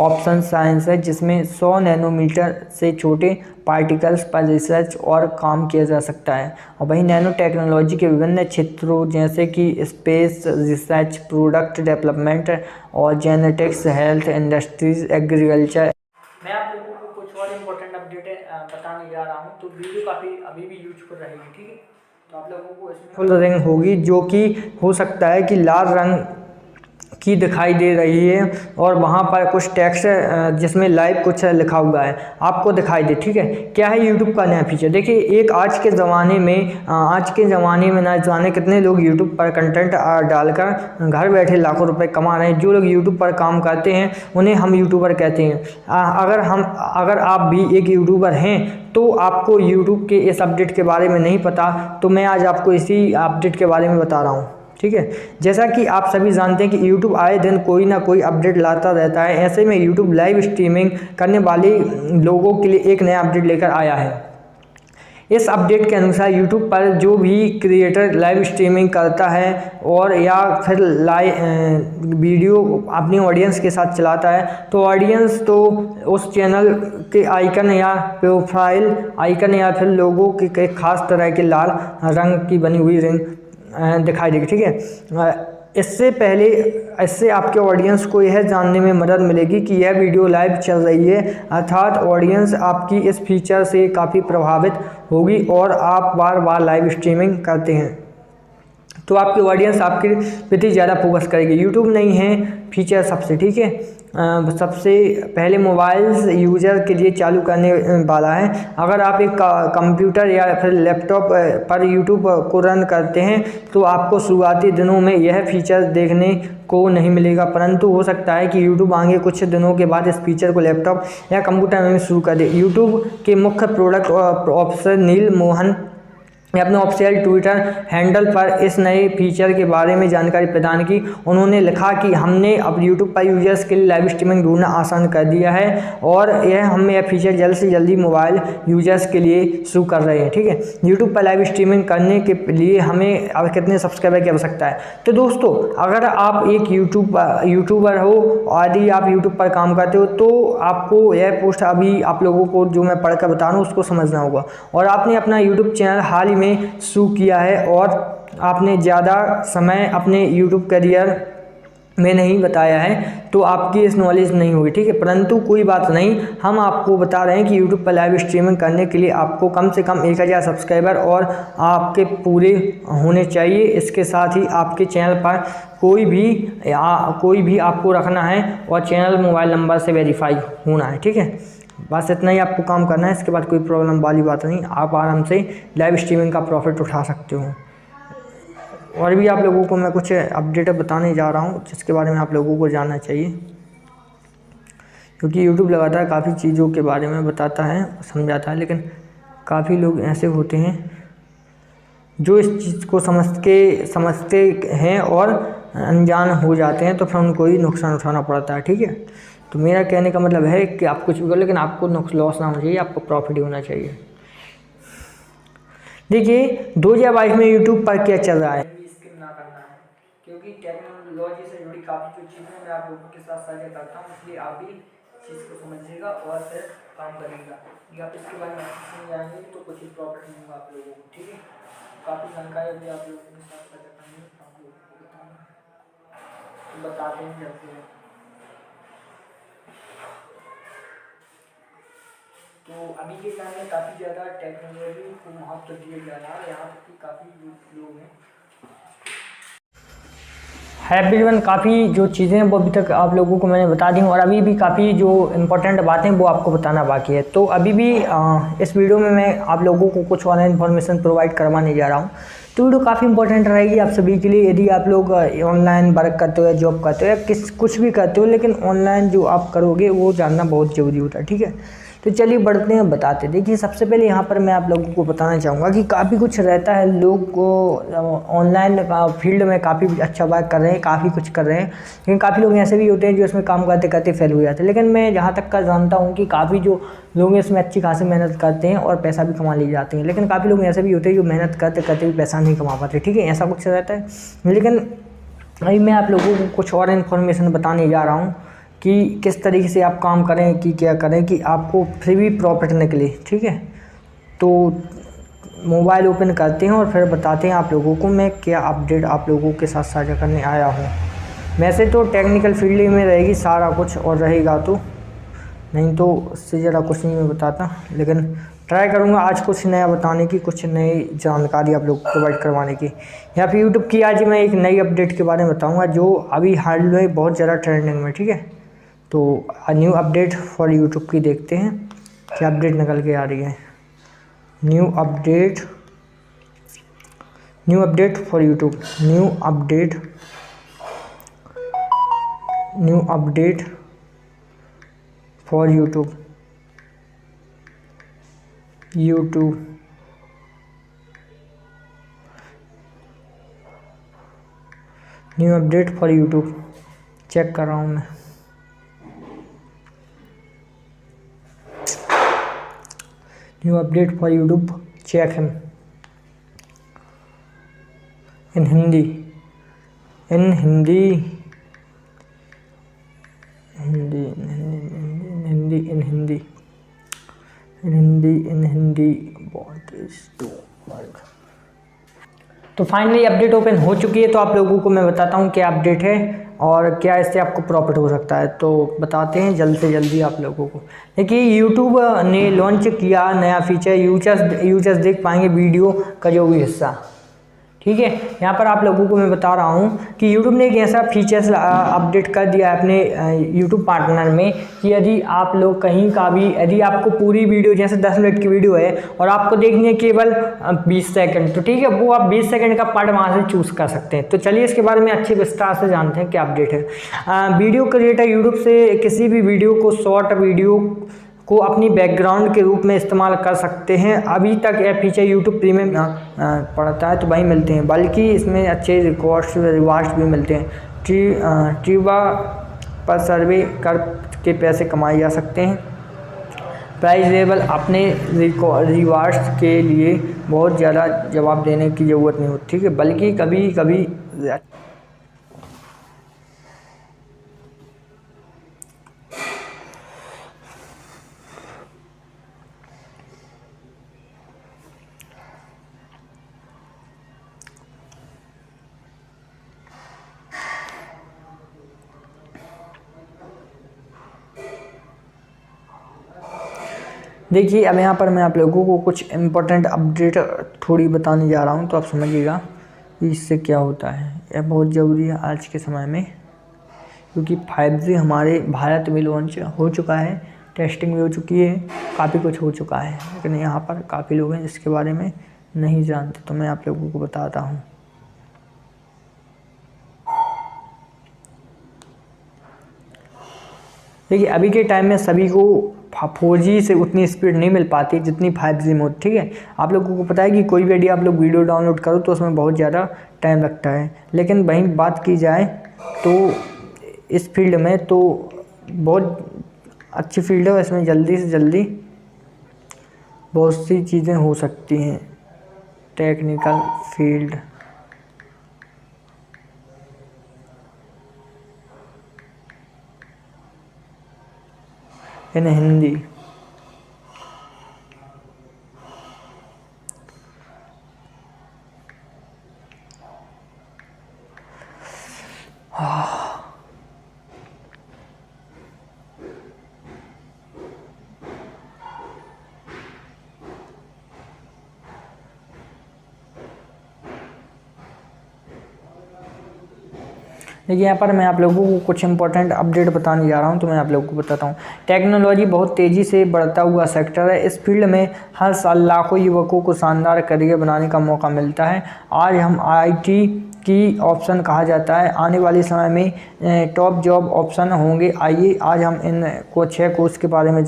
ऑप्शन साइंस है जिसमें 100 नैनोमीटर से छोटे पार्टिकल्स पर रिसर्च और काम किया जा सकता है। और वहीं नैनो टेक्नोलॉजी के विभिन्न क्षेत्रों जैसे कि स्पेस रिसर्च, प्रोडक्ट डेवलपमेंट और जेनेटिक्स, हेल्थ, इंडस्ट्रीज, एग्रीकल्चर। मैं आप लोगों को कुछ और इम्पोर्टेंट अपडेट बताने जा रहा हूँ, तो वीडियो काफ़ी अभी भी यूजफुल रहेगी। ठीक है, तो आप लोगों को इसमें फुल रिंग होगी जो कि हो सकता है कि लाल रंग की दिखाई दे रही है, और वहाँ पर कुछ टेक्स्ट जिसमें लाइव कुछ लिखा हुआ है आपको दिखाई दे। ठीक है, क्या है यूट्यूब का नया फीचर। देखिए, एक आज के ज़माने में ना जाने कितने लोग यूट्यूब पर कंटेंट डालकर घर बैठे लाखों रुपए कमा रहे हैं। जो लोग यूट्यूब पर काम करते हैं उन्हें हम यूट्यूबर कहते हैं। अगर आप भी एक यूट्यूबर हैं तो आपको यूट्यूब के इस अपडेट के बारे में नहीं पता, तो मैं आज आपको इसी अपडेट के बारे में बता रहा हूँ। ठीक है, जैसा कि आप सभी जानते हैं कि YouTube आए दिन कोई ना कोई अपडेट लाता रहता है। ऐसे में YouTube लाइव स्ट्रीमिंग करने वाले लोगों के लिए एक नया अपडेट लेकर आया है। इस अपडेट के अनुसार YouTube पर जो भी क्रिएटर लाइव स्ट्रीमिंग करता है और या फिर लाइव वीडियो अपनी ऑडियंस के साथ चलाता है, तो ऑडियंस तो उस चैनल के आइकन या प्रोफाइल आइकन या फिर लोगों के खास तरह के लाल रंग की बनी हुई रिंग दिखाई देगी। ठीक है, इससे आपके ऑडियंस को यह जानने में मदद मिलेगी कि यह वीडियो लाइव चल रही है, अर्थात ऑडियंस आपकी इस फीचर से काफ़ी प्रभावित होगी और आप बार बार लाइव स्ट्रीमिंग करते हैं तो आपकी ऑडियंस आपके प्रति ज़्यादा फोकस करेगी। यूट्यूब नहीं है फीचर सबसे, ठीक है, सबसे पहले मोबाइल यूज़र के लिए चालू करने वाला है। अगर आप एक कंप्यूटर या फिर लैपटॉप पर यूट्यूब को रन करते हैं तो आपको शुरुआती दिनों में यह फीचर देखने को नहीं मिलेगा, परंतु हो सकता है कि यूट्यूब आगे कुछ दिनों के बाद इस फीचर को लैपटॉप या कंप्यूटर में शुरू कर दे। यूट्यूब के मुख्य प्रोडक्ट ऑफिसर नील मोहन ने अपने ऑफिशियल ट्विटर हैंडल पर इस नए फीचर के बारे में जानकारी प्रदान की। उन्होंने लिखा कि हमने अब यूट्यूब पर यूजर्स के लिए लाइव स्ट्रीमिंग ढूंढना आसान कर दिया है और हम यह फीचर जल्द से जल्दी मोबाइल यूजर्स के लिए शुरू कर रहे हैं। ठीक है, यूट्यूब पर लाइव स्ट्रीमिंग करने के लिए हमें अब कितने सब्सक्राइबर की आवश्यकता है। तो दोस्तों, अगर आप एक यूट्यूबर हो और यदि आप यूट्यूब पर काम करते हो तो आपको यह पोस्ट अभी आप लोगों को जो मैं पढ़कर बता रहा हूँ उसको समझना होगा। और आपने अपना यूट्यूब चैनल हाल ही में शुरू किया है और आपने ज़्यादा समय अपने यूट्यूब करियर में नहीं बताया है तो आपकी इस नॉलेज नहीं होगी, ठीक है। परंतु कोई बात नहीं, हम आपको बता रहे हैं कि यूट्यूब पर लाइव स्ट्रीमिंग करने के लिए आपको कम से कम 1000 सब्सक्राइबर और आपके पूरे होने चाहिए। इसके साथ ही आपके चैनल पर कोई भी आपको रखना है और चैनल मोबाइल नंबर से वेरीफाई होना है, ठीक है। बस इतना ही आपको काम करना है, इसके बाद कोई प्रॉब्लम वाली बात नहीं, आप आराम से लाइव स्ट्रीमिंग का प्रॉफिट उठा सकते हो। और भी आप लोगों को मैं कुछ अपडेट बताने जा रहा हूँ जिसके बारे में आप लोगों को जानना चाहिए, क्योंकि यूट्यूब लगातार काफ़ी चीज़ों के बारे में बताता है, समझाता है, लेकिन काफ़ी लोग ऐसे होते हैं जो इस चीज़ को समझते हैं और अनजान हो जाते हैं, तो फिर उनको ही नुकसान उठाना पड़ता है, ठीक है। तो मेरा कहने का मतलब है कि आप कुछ भी करो लेकिन आपको लॉस ना होना चाहिए, आपको प्रॉफिट ही होना चाहिए। देखिए 2022 में यूट्यूब पर क्या चल रहा है, स्किप ना करना है, क्योंकि टेक्नोलॉजी से जुड़ी काफ़ी जो चीज़ें मैं आप लोगों के साथ साझा करता हूँ, इसलिए आप भी चीज़ को समझिएगा और फिर काम करिएगा। या आप इसके बारे में अच्छे से जाएंगे तो कुछ ही प्रॉफिट नहीं होगा आप लोगों को, ठीक है। काफ़ी जानकारी भी आप लोगों के साथ साझा करनी है, आप लोगों को बताऊँगा तो बताते हैं जल्दी है। तो अभी के टाइम में काफ़ी ज़्यादा टेक्नोलॉजी को महत्व दिया जा रहा है, यहाँ तक कि काफ़ी लोग हैं एवरीवन, काफ़ी जो चीज़ें हैं वो अभी तक आप लोगों को मैंने बता दी और अभी भी काफ़ी जो इम्पोर्टेंट बातें वो आपको बताना बाकी है। तो अभी भी इस वीडियो में मैं आप लोगों को कुछ और इन्फॉर्मेशन प्रोवाइड करवाने जा रहा हूँ, तो वीडियो काफ़ी इंपॉर्टेंट रहेगी आप सभी के लिए। यदि आप लोग ऑनलाइन वर्क करते हो या जॉब करते हो या कुछ भी करते हो, लेकिन ऑनलाइन जो आप करोगे वो जानना बहुत ज़रूरी होता है, ठीक है। तो चलिए बढ़ते हैं, बताते। देखिए सबसे पहले यहाँ पर मैं आप लोगों को बताना चाहूँगा कि काफ़ी कुछ रहता है, लोग को ऑनलाइन फील्ड में काफ़ी अच्छा वर्क कर रहे हैं, काफ़ी कुछ कर रहे हैं, लेकिन काफ़ी लोग ऐसे भी होते हैं जो इसमें काम करते करते फेल हो जाते हैं। लेकिन मैं जहाँ तक का जानता हूँ कि काफ़ी जो लोग इसमें अच्छी खासी मेहनत करते हैं और पैसा भी कमा ले जाते हैं, लेकिन काफ़ी लोग ऐसे भी होते हैं जो मेहनत करते करते भी पैसा नहीं कमा पाते, ठीक है, ऐसा कुछ रहता है। लेकिन अभी मैं आप लोगों को कुछ और इन्फॉर्मेशन बताने जा रहा हूँ कि किस तरीके से आप काम करें, कि क्या करें कि आपको फिर भी प्रॉफिट निकले, ठीक है। तो मोबाइल ओपन करते हैं और फिर बताते हैं आप लोगों को मैं क्या अपडेट आप लोगों के साथ साझा करने आया हूँ। वैसे तो टेक्निकल फील्ड में रहेगी सारा कुछ और रहेगा, तो नहीं तो उससे ज़्यादा कुछ नहीं मैं बताता, लेकिन ट्राई करूँगा आज कुछ नया बताने की, कुछ नई जानकारी आप लोग को प्रोवाइड करवाने की। यहाँ पे यूट्यूब की आज मैं एक नई अपडेट के बारे में बताऊँगा जो अभी हाल में बहुत ज़्यादा ट्रेंडिंग में, ठीक है। तो न्यू अपडेट फॉर यूट्यूब की देखते हैं क्या अपडेट निकल के आ रही है। New update for YouTube, new update for YouTube new update for YouTube check कर रहा हूँ मैं। New update for YouTube, check him in Hindi, what is to work. तो फाइनली अपडेट ओपन हो चुकी है, तो आप लोगों को मैं बताता हूँ क्या अपडेट है और क्या इससे आपको प्रॉफिट हो सकता है। तो बताते हैं जल्द से जल्दी आप लोगों को। देखिए यूट्यूब ने लॉन्च किया नया फीचर, यूजर्स देख पाएंगे वीडियो का जो भी हिस्सा, ठीक है। यहाँ पर आप लोगों को मैं बता रहा हूँ कि YouTube ने एक ऐसा फीचर्स अपडेट कर दिया है अपने YouTube पार्टनर में कि यदि आप लोग कहीं का भी, यदि आपको पूरी वीडियो जैसे 10 मिनट की वीडियो है और आपको देखनी है केवल 20 सेकंड, तो ठीक है, वो आप 20 सेकंड का पार्ट वहाँ से चूज़ कर सकते हैं। तो चलिए इसके बारे में अच्छे विस्तार से जानते हैं क्या अपडेट है। वीडियो क्रिएटर यूट्यूब से किसी भी वीडियो को, शॉर्ट वीडियो को अपनी बैकग्राउंड के रूप में इस्तेमाल कर सकते हैं। अभी तक यह फीचर यूट्यूब प्रीमियम पड़ता है तो वहीं मिलते हैं, बल्कि इसमें अच्छे रिवार्ड्स भी मिलते हैं। ट्रीवा पर सर्वे कर के पैसे कमाए जा सकते हैं। प्राइस लेवल, अपने रिवार्ड्स के लिए बहुत ज़्यादा जवाब देने की ज़रूरत नहीं होती, ठीक है, बल्कि कभी कभी देखिए अब यहाँ पर मैं आप लोगों को कुछ इम्पोर्टेंट अपडेट थोड़ी बताने जा रहा हूँ, तो आप समझिएगा कि इससे क्या होता है। यह बहुत ज़रूरी है आज के समय में, क्योंकि 5G हमारे भारत में लॉन्च हो चुका है, टेस्टिंग भी हो चुकी है, काफ़ी कुछ हो चुका है, लेकिन यहाँ पर काफ़ी लोग हैं जिसके बारे में नहीं जानते, तो मैं आप लोगों को बताता हूँ। देखिए अभी के टाइम में सभी को 4G से उतनी स्पीड नहीं मिल पाती जितनी 5G में होती, ठीक है। आप लोगों को पता है कि कोई भी यदि आप लोग वीडियो डाउनलोड करो तो उसमें बहुत ज़्यादा टाइम लगता है, लेकिन वहीं बात की जाए तो इस फील्ड में तो बहुत अच्छी फील्ड है, इसमें जल्दी से जल्दी बहुत सी चीज़ें हो सकती हैं। टेक्निकल फील्ड इन हिंदी। देखिए यहाँ पर मैं आप लोगों को कुछ इंपॉर्टेंट अपडेट बताने जा रहा हूँ, तो मैं आप लोगों को बताता हूँ। टेक्नोलॉजी बहुत तेज़ी से बढ़ता हुआ सेक्टर है। इस फील्ड में हर साल लाखों युवकों को शानदार करियर बनाने का मौका मिलता है। आज हम आईटी की ऑप्शन कहा जाता है, आने वाले समय में टॉप जॉब ऑप्शन होंगे। आइए आज हम इन 6 कोर्स के बारे में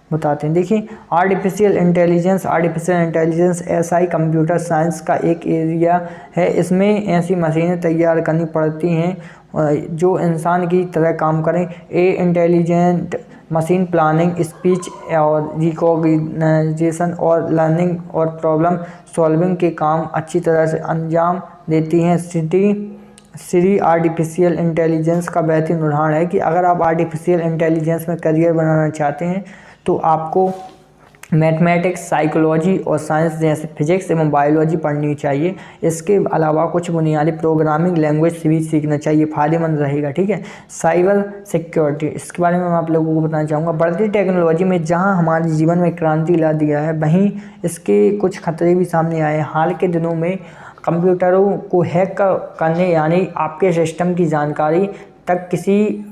बताते हैं। देखिए artificial intelligence SI computer science का एक एरिया है। इसमें ऐसी मशीनें तैयार करनी पड़ती हैं जो इंसान की तरह काम करें। इंटेलिजेंट मशीन प्लानिंग, स्पीच और रिकॉग्निशन और लर्निंग और प्रॉब्लम सॉल्विंग के काम अच्छी तरह से अंजाम देती हैं। सीरी आर्टिफिशियल इंटेलिजेंस का बेहतरीन उदाहरण है कि अगर आप आर्टिफिशियल इंटेलिजेंस में करियर बनाना चाहते हैं तो आपको मैथमेटिक्स, साइकोलॉजी और साइंस जैसे फिजिक्स एवं बायोलॉजी पढ़नी चाहिए। इसके अलावा कुछ बुनियादी प्रोग्रामिंग लैंग्वेज भी सीखना चाहिए, फ़ायदेमंद रहेगा, ठीक है। साइबर सिक्योरिटी, इसके बारे में मैं आप लोगों को बताना चाहूँगा। बढ़ती टेक्नोलॉजी में जहां हमारे जीवन में क्रांति ला दिया है, वहीं इसके कुछ खतरे भी सामने आए हैं। हाल के दिनों में कंप्यूटरों को हैक करने यानी आपके सिस्टम की जानकारी तक किसी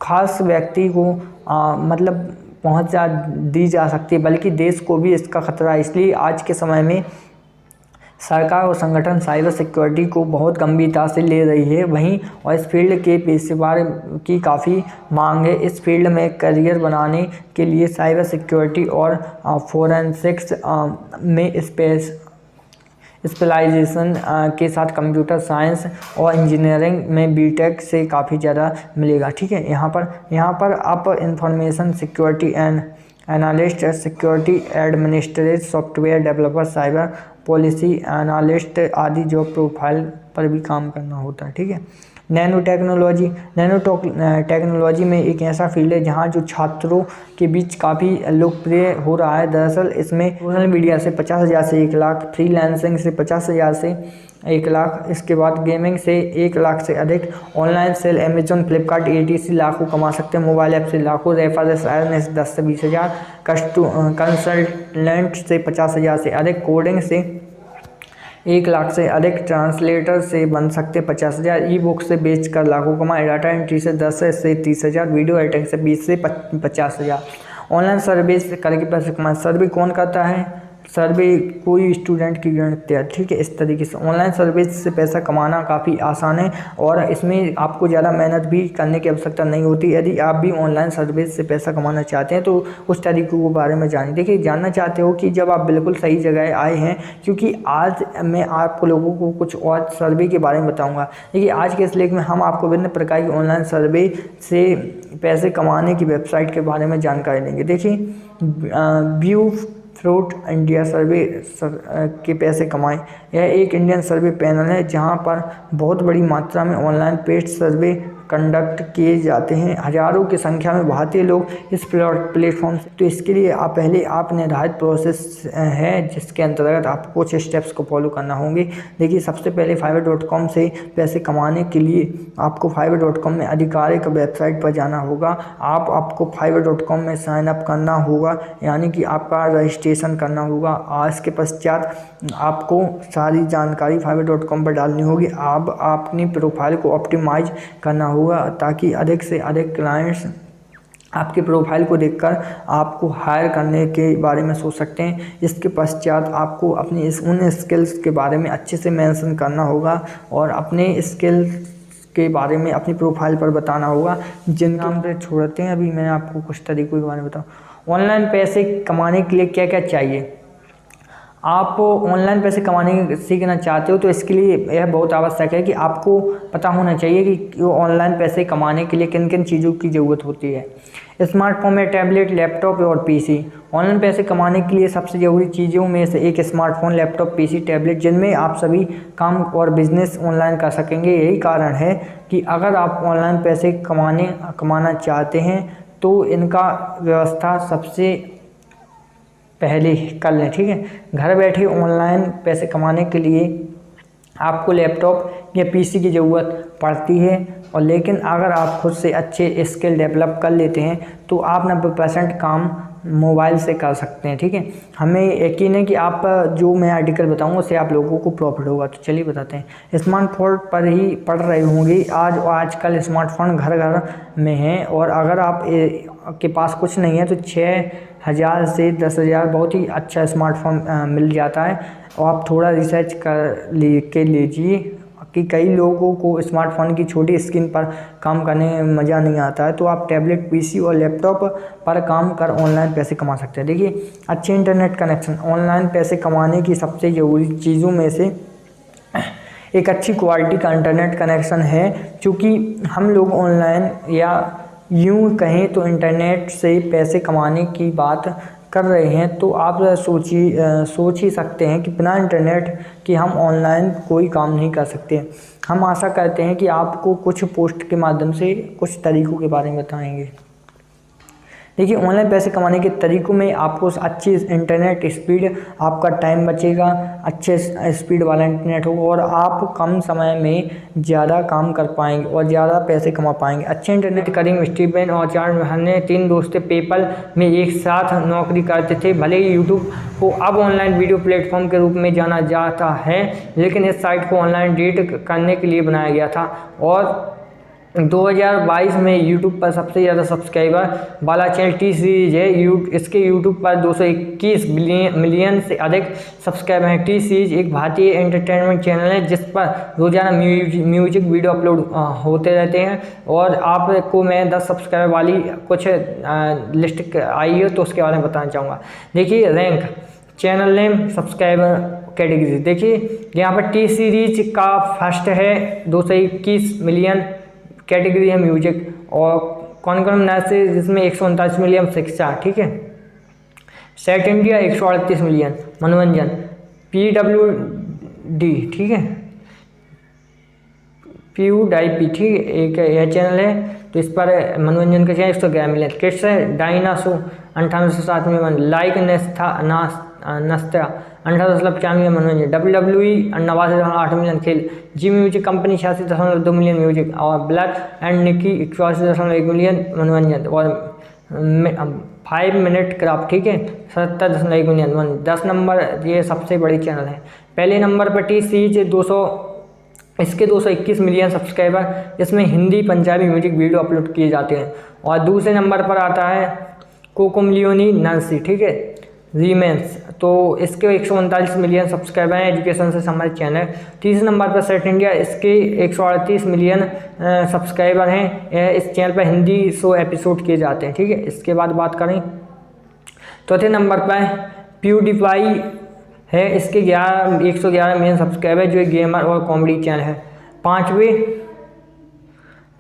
खास व्यक्ति को मतलब पहुंचा दी जा सकती है, बल्कि देश को भी इसका खतरा है। इसलिए आज के समय में सरकार और संगठन साइबर सिक्योरिटी को बहुत गंभीरता से ले रही है। वहीं और इस फील्ड के पेशेवर की काफ़ी मांग है। इस फील्ड में करियर बनाने के लिए साइबर सिक्योरिटी और फोरेंसिक्स में स्पेशलाइजेशन के साथ कंप्यूटर साइंस और इंजीनियरिंग में बीटेक से काफ़ी ज़्यादा मिलेगा, ठीक है। यहाँ पर आप information security and analyst, security administrator, software developer, cyber policy analyst आदि जॉब प्रोफाइल पर भी काम करना होता है, ठीक है। नैनो टेक्नोलॉजी में एक ऐसा फील्ड है जहां जो छात्रों के बीच काफ़ी लोकप्रिय हो रहा है। दरअसल इसमें सोशल मीडिया से 50,000 से 1 लाख, फ्रीलांसिंग से 50,000 से 1 लाख, इसके बाद गेमिंग से 1 लाख से अधिक, online sale Amazon, Flipkart, ATC लाखों कमा सकते हैं, मोबाइल ऐप से लाखों, रेफरल अर्न से 10 से 20,000, कंसल्टेंट से 50,000 से अधिक, कोडिंग से 1 लाख से अधिक, ट्रांसलेटर से बन सकते 50,000, ई बुक से बेचकर लाखों कमाए, डाटा एंट्री से 10 से 30,000, वीडियो एडिटिंग से 20 से 50,000, ऑनलाइन सर्विस करके पैसे कमाए। सर्वे कौन करता है? सर्वे कोई स्टूडेंट की गणित है, ठीक है। इस तरीके से ऑनलाइन सर्विस से पैसा कमाना काफ़ी आसान है और इसमें आपको ज़्यादा मेहनत भी करने की आवश्यकता नहीं होती। यदि आप भी ऑनलाइन सर्विस से पैसा कमाना चाहते हैं तो उस तरीकों के बारे में जानिए। देखिए जानना चाहते हो कि जब आप बिल्कुल सही जगह आए हैं, क्योंकि आज मैं आपको लोगों को कुछ और सर्वे के बारे में बताऊँगा। देखिए आज के इस लेख में हम आपको विभिन्न प्रकार की ऑनलाइन सर्वे से पैसे कमाने की वेबसाइट के बारे में जानकारी देंगे। देखिए व्यू फ्रूट इंडिया सर्वे के पैसे कमाएं। यह एक इंडियन सर्वे पैनल है जहां पर बहुत बड़ी मात्रा में ऑनलाइन पेड सर्वे कंडक्ट किए जाते हैं। हज़ारों की संख्या में भारतीय लोग इस प्लेटफॉर्म से, तो इसके लिए आप निर्धारित प्रोसेस है जिसके अंतर्गत आपको कुछ स्टेप्स को फॉलो करना होंगे। देखिए, सबसे पहले fiverr.com से पैसे कमाने के लिए आपको fiverr.com में आधिकारिक वेबसाइट पर जाना होगा। आपको fiverr.com में साइन अप करना होगा, यानी कि आपका रजिस्ट्रेशन करना होगा। इसके पश्चात आपको सारी जानकारी fiverr.com पर डालनी होगी। अब अपनी प्रोफाइल को ऑप्टिमाइज करना होगा ताकि अधिक से अधिक क्लाइंट्स आपके प्रोफाइल को देखकर आपको हायर करने के बारे में सोच सकते हैं। इसके पश्चात आपको अपनी उन स्किल्स के बारे में अच्छे से मेंशन करना होगा और अपने स्किल्स के बारे में अपनी प्रोफाइल पर बताना होगा जिन नाम से छोड़ते हैं। अभी मैं आपको कुछ तरीकों के बारे में बताऊँ। ऑनलाइन पैसे कमाने के लिए क्या क्या चाहिए। आप ऑनलाइन पैसे कमाने सीखना चाहते हो तो इसके लिए यह बहुत आवश्यक है कि आपको पता होना चाहिए कि ऑनलाइन पैसे कमाने के लिए किन किन चीज़ों की ज़रूरत होती है। स्मार्टफोन में टैबलेट, लैपटॉप और पीसी। ऑनलाइन पैसे कमाने के लिए सबसे ज़रूरी चीज़ों में से एक स्मार्टफोन, लैपटॉप, पीसी, टैबलेट, जिनमें आप सभी काम और बिजनेस ऑनलाइन कर सकेंगे। यही कारण है कि अगर आप ऑनलाइन पैसे कमाना चाहते हैं तो इनका व्यवस्था सबसे पहले कर लें, ठीक है। घर बैठे ऑनलाइन पैसे कमाने के लिए आपको लैपटॉप या पीसी की ज़रूरत पड़ती है, और लेकिन अगर आप खुद से अच्छे स्किल डेवलप कर लेते हैं तो आप 90% काम मोबाइल से कर सकते हैं, ठीक है। हमें यकीन है कि आप जो मैं आर्टिकल बताऊंगा उससे आप लोगों को प्रॉफिट होगा। तो चलिए बताते हैं। स्मार्टफोन पर ही पढ़ रहे होंगे। आजकल स्मार्टफोन घर घर में है, और अगर आप के पास कुछ नहीं है तो 6,000 से 10,000 बहुत ही अच्छा स्मार्टफोन मिल जाता है। और आप थोड़ा रिसर्च कर लीजिए कि कई लोगों को स्मार्टफोन की छोटी स्क्रीन पर काम करने में मज़ा नहीं आता है, तो आप टैबलेट, पीसी और लैपटॉप पर काम कर ऑनलाइन पैसे कमा सकते हैं। देखिए, अच्छे इंटरनेट कनेक्शन ऑनलाइन पैसे कमाने की सबसे ज़रूरी चीज़ों में से एक अच्छी क्वालिटी का इंटरनेट कनेक्शन है। क्योंकि हम लोग ऑनलाइन या यूँ कहें तो इंटरनेट से पैसे कमाने की बात कर रहे हैं, तो आप सोच ही सकते हैं कि बिना इंटरनेट कि हम ऑनलाइन कोई काम नहीं कर सकते। हम आशा करते हैं कि आपको कुछ पोस्ट के माध्यम से कुछ तरीकों के बारे में बताएंगे। देखिए, ऑनलाइन पैसे कमाने के तरीकों में आपको अच्छी इंटरनेट स्पीड, आपका टाइम बचेगा, अच्छे स्पीड वाला इंटरनेट होगा और आप कम समय में ज़्यादा काम कर पाएंगे और ज़्यादा पैसे कमा पाएंगे। अच्छे इंटरनेट करेंगे। स्टीवन और चार्ल्स ने 3 दोस्त पेपल में एक साथ नौकरी करते थे। भले ही यूट्यूब को अब ऑनलाइन वीडियो प्लेटफॉर्म के रूप में जाना जाता है, लेकिन इस साइट को ऑनलाइन डेट करने के लिए बनाया गया था। और 2022 में यूट्यूब पर सबसे ज़्यादा सब्सक्राइबर वाला चैनल टी सीरीज है। इसके यूट्यूब पर 221 मिलियन से अधिक सब्सक्राइबर हैं। टी सीरीज एक भारतीय एंटरटेनमेंट चैनल है जिस पर रोजाना म्यूजिक वीडियो अपलोड होते रहते हैं। और आपको मैं 10 सब्सक्राइबर वाली कुछ लिस्ट आई है तो उसके बारे में बताना चाहूँगा। देखिए, rank, channel name, subscriber, category. देखिए, यहाँ पर टी सीरीज का फर्स्ट है 221 मिलियन, कैटेगरी है म्यूजिक, और कौन से जिसमें 139 मिलियन शिक्षा, ठीक है। सेट इंडिया 138 मिलियन, मनोरंजन, PWD, ठीक है, PewDiePie, ठीक है, एक यह चैनल है तो इस पर मनोरंजन का चैनल 111 मिलियन। किड्स है डायनासो 9807 मिलियन, लाइक नस्ता 18.4 मिलियन मनोरंजन, WWE 89.8 मिलियन खेल, जी म्यूजिक कंपनी 86.2 मिलियन म्यूजिक, और ब्लैक एंड निकी 81.1 मिलियन मनोरंजन, और 5 मिनट क्राफ्ट, ठीक है, 70.1 मिलियन। 10 नंबर ये सबसे बड़ी चैनल है। पहले नंबर पर टी सीरीज 221 मिलियन सब्सक्राइबर, इसमें Hindi Punjabi music video upload किए जाते हैं। और दूसरे नंबर पर आता है कोकोमलियोनी नंसी, ठीक है, रीमेंस, तो इसके 139 मिलियन सब्सक्राइबर हैं, एजुकेशन से संबंधित चैनल। तीसरे नंबर पर सेट इंडिया, इसके 138 मिलियन सब्सक्राइबर हैं। इस चैनल पर हिंदी 100 एपिसोड किए जाते हैं, ठीक है। इसके बाद बात करें चौथे नंबर पर PewDiePie है, इसके 111 मिलियन सब्सक्राइबर, जो एक गेमर और कॉमेडी चैनल है।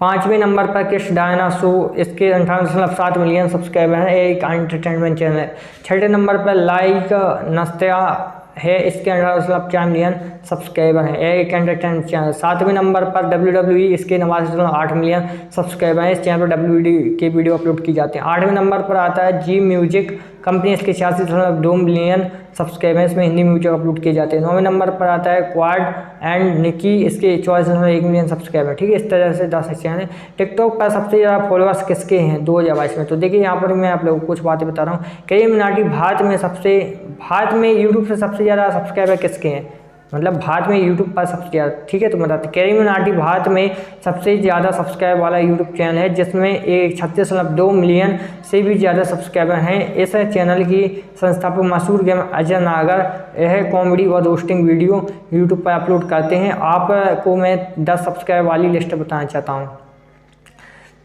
पाँचवें नंबर पर किड्स डायनासो, इसके 98.7 मिलियन सब्सक्राइबर हैं, एक एंटरटेनमेंट चैनल है। छठे नंबर पर लाइक नस्ता है, इसके 18.4 मिलियन सब्सक्राइबर हैं। एक एंटरटेनमेंट चैनल। 7वें नंबर पर WWE, इसके 89.8 मिलियन सब्सक्राइबर हैं। इस चैनल पर WWE के वीडियो अपलोड की जाते हैं। 8वें नंबर पर आता है जी म्यूजिक कंपनी, इसके 86.2 मिलियन सब्सक्राइबर हैं, इसमें हिंदी म्यूजिक अपलोड किए जाते हैं। 9वें नंबर पर आता है क्वाड एंड निकी, इसके 24.1 मिलियन सब्सक्राइबर। ठीक है, इस तरह से 10 चैनल हैं। टिकटॉक पर सबसे ज़्यादा फॉलोअर्स किसके हैं 2022 में? तो देखिए यहाँ पर मैं आप लोगों को कुछ बातें बता रहा हूँ। कैरी मिनाटी भारत में यूट्यूब से सबसे ज़्यादा सब्सक्राइबर किसके हैं, मतलब भारत में यूट्यूब पर सबसे ज़्यादा। ठीक है, तो बताते कैरी मिनाटी भारत में सबसे ज़्यादा सब्सक्राइबर वाला यूट्यूब चैनल है, जिसमें एक 36.2 मिलियन से भी ज़्यादा सब्सक्राइबर हैं। इस चैनल की संस्थापक मशहूर गेम अजय नागर यह कॉमेडी और रोस्टिंग वीडियो यूट्यूब पर अपलोड करते हैं। आपको मैं 10 सब्सक्राइबर वाली लिस्ट बताना चाहता हूँ।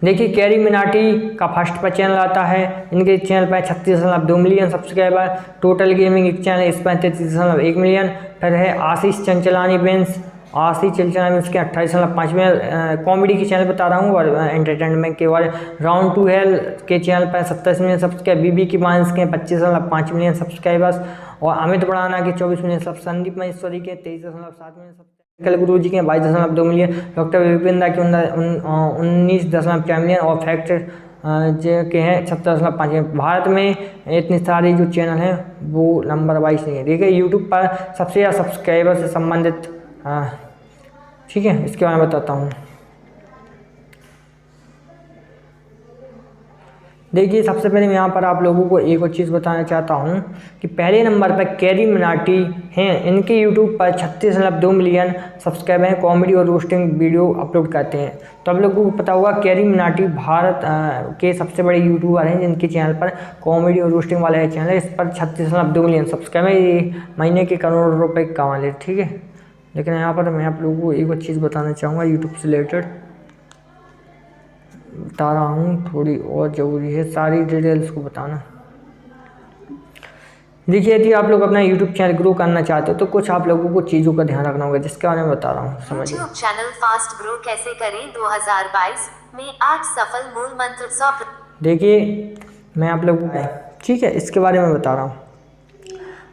देखिए कैरी मिनाटी का फर्स्ट पर चैनल आता है, इनके चैनल पर 36.2 मिलियन सब्सक्राइबर। टोटल गेमिंग एक चैनल, इस पर 33.1 मिलियन। फिर है आशीष चंचलानी बेंस के 28.5 मिलियन। कॉमेडी के चैनल बता रहा हूँ और एंटरटेनमेंट के बारे। राउंड टू हेल के चैनल पर 27 मिलियन सब्सक्राइबर। बीबी की बांस के 25.5 मिलियन सब्सक्राइबर्स और अमित बड़ाना के 24 मिलियन सब्सक्राइबर। संदीप महेश्वरी के 23.7 मिलियन सब्सक्राइबर। कल गुरु जी के 22.2 मिलियन। डॉक्टर विपिंदा के 19.4 मिलियन और फैक्ट के हैं 17.5 मिलियन। भारत में इतनी सारी जो चैनल हैं वो नंबर वाइज नहीं है। देखिए यूट्यूब पर सबसे ज़्यादा सब्सक्राइबर से संबंधित ठीक है, इसके बारे में बताता हूँ। देखिए सबसे पहले मैं यहाँ पर आप लोगों को एक और चीज़ बताना चाहता हूँ कि पहले नंबर पर कैरी मिनाटी हैं, इनके यूट्यूब पर 36.2 मिलियन सब्सक्राइबर हैं, कॉमेडी और रोस्टिंग वीडियो अपलोड करते हैं। तो आप लोगों को पता होगा कैरी मिनाटी भारत के सबसे बड़े यूट्यूबर हैं, जिनके चैनल पर कॉमेडी और रोस्टिंग वाला है चैनल है। इस पर 36.2 मिलियन सब्सक्राइबर, ये महीने के करोड़ों रुपये कमा ले। ठीक है, लेकिन यहाँ पर मैं आप लोगों को एक और चीज़ बताना चाहूँगा यूट्यूब से रिलेटेड बता रहा हूँ, थोड़ी और ज़रूरी है सारी डिटेल्स को बताना। देखिए यदि आप लोग अपना यूट्यूब चैनल ग्रो करना चाहते हो तो कुछ आप लोगों को चीज़ों का ध्यान रखना होगा, जिसके बारे में बता रहा हूँ। समझिए यूट्यूब चैनल फास्ट ग्रो कैसे करें 2022 में 8 सफल मूल मंत्र 100। देखिए मैं आप लोगों को ठीक है इसके बारे में बता रहा हूँ।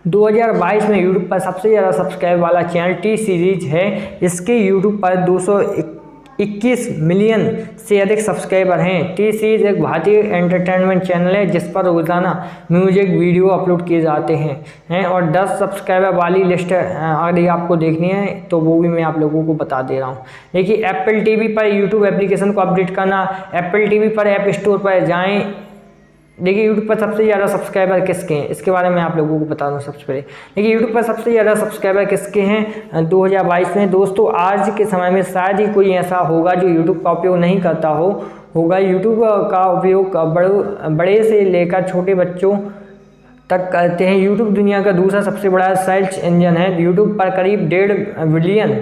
2022 में यूट्यूब पर सबसे ज़्यादा सब्सक्राइब वाला चैनल टी सीरीज है। इसके यूट्यूब पर 221 मिलियन से अधिक सब्सक्राइबर हैं। टी सीरीज एक भारतीय एंटरटेनमेंट चैनल है जिस पर रोज़ाना म्यूजिक वीडियो अपलोड किए जाते हैं और 10 सब्सक्राइबर वाली लिस्ट अगर आपको देखनी है तो वो भी मैं आप लोगों को बता दे रहा हूँ। देखिए एप्पल टीवी पर यूट्यूब एप्लीकेशन को अपडेट करना। एप्पल टीवी पर ऐप स्टोर पर जाएँ। देखिए यूट्यूब पर सबसे ज़्यादा सब्सक्राइबर किसके हैं, इसके बारे में आप लोगों को बता दूं सबसे पहले। देखिए यूट्यूब पर सबसे ज़्यादा सब्सक्राइबर किसके हैं 2022 में। दोस्तों आज के समय में शायद ही कोई ऐसा होगा जो यूट्यूब का उपयोग नहीं करता होगा। यूट्यूब का उपयोग बड़े से लेकर छोटे बच्चों तक करते हैं। यूट्यूब दुनिया का दूसरा सबसे बड़ा सर्च इंजन है। यूट्यूब पर करीब 1.5 बिलियन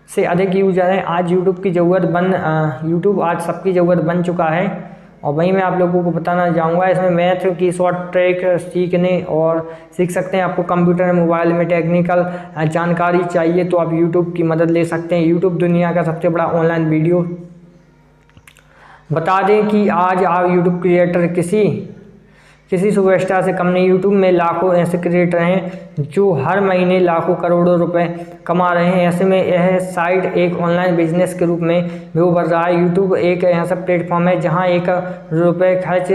से अधिक यूजर हैं। आज यूट्यूब आज सबकी ज़रूरत बन चुका है। और वहीं मैं आप लोगों को बताना चाहूँगा इसमें मैथ की शॉर्ट ट्रिक सीख सकते हैं। आपको कंप्यूटर मोबाइल में टेक्निकल जानकारी चाहिए तो आप यूट्यूब की मदद ले सकते हैं। यूट्यूब दुनिया का सबसे बड़ा ऑनलाइन वीडियो। बता दें कि आज आप यूट्यूब क्रिएटर किसी सुपरस्टार से कम नहीं। यूट्यूब में लाखों ऐसे क्रिएटर हैं जो हर महीने लाखों करोड़ों रुपए कमा रहे हैं। ऐसे में यह साइट एक ऑनलाइन बिजनेस के रूप में भी उभर रहा है। यूट्यूब एक ऐसा प्लेटफॉर्म है जहां 1 रुपये खर्च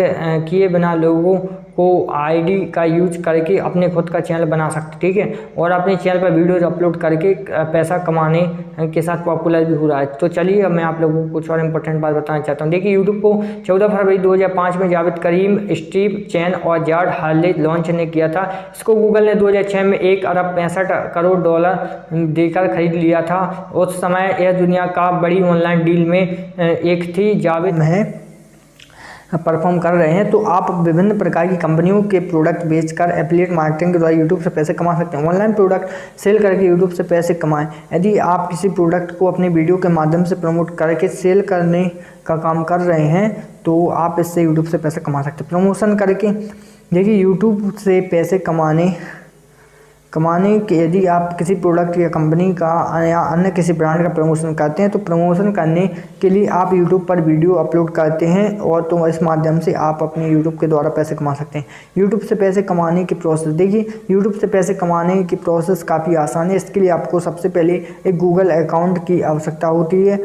किए बिना लोगों को आईडी का यूज करके अपने खुद का चैनल बना सकते। ठीक है, और अपने चैनल पर वीडियोज अपलोड करके पैसा कमाने के साथ पॉपुलर भी हो रहा है। तो चलिए अब मैं आप लोगों को कुछ और इम्पोर्टेंट बात बताना चाहता हूँ। देखिए यूट्यूब को 14 फरवरी 2005 में जावेद करीम, स्टीव चैन और जॉर्ज हार्ले लॉन्च ने किया था। इसको गूगल ने 2006 में $1 अरब 65 करोड़ देकर खरीद लिया था। उस समय यह दुनिया का बड़ी ऑनलाइन डील में एक थी। जावेद में परफॉर्म कर रहे हैं। तो आप विभिन्न प्रकार की कंपनियों के प्रोडक्ट बेचकर एफिलिएट मार्केटिंग के द्वारा यूट्यूब से पैसे कमा सकते हैं। ऑनलाइन प्रोडक्ट सेल करके यूट्यूब से पैसे कमाएं। यदि आप किसी प्रोडक्ट को अपनी वीडियो के माध्यम से प्रमोट करके सेल करने का काम कर रहे हैं तो आप इससे यूट्यूब से पैसे कमा सकते हैं प्रमोशन करके। देखिए यूट्यूब से पैसे कमाने कमाने के यदि आप किसी प्रोडक्ट या कंपनी का या अन्य किसी ब्रांड का प्रमोशन करते हैं तो प्रमोशन करने के लिए आप यूट्यूब पर वीडियो अपलोड करते हैं और तो इस माध्यम से आप अपने यूट्यूब के द्वारा पैसे कमा सकते हैं। यूट्यूब से पैसे कमाने की प्रोसेस देखिए, यूट्यूब से पैसे कमाने की प्रोसेस काफ़ी आसान है। इसके लिए आपको सबसे पहले एक गूगल अकाउंट की आवश्यकता होती है,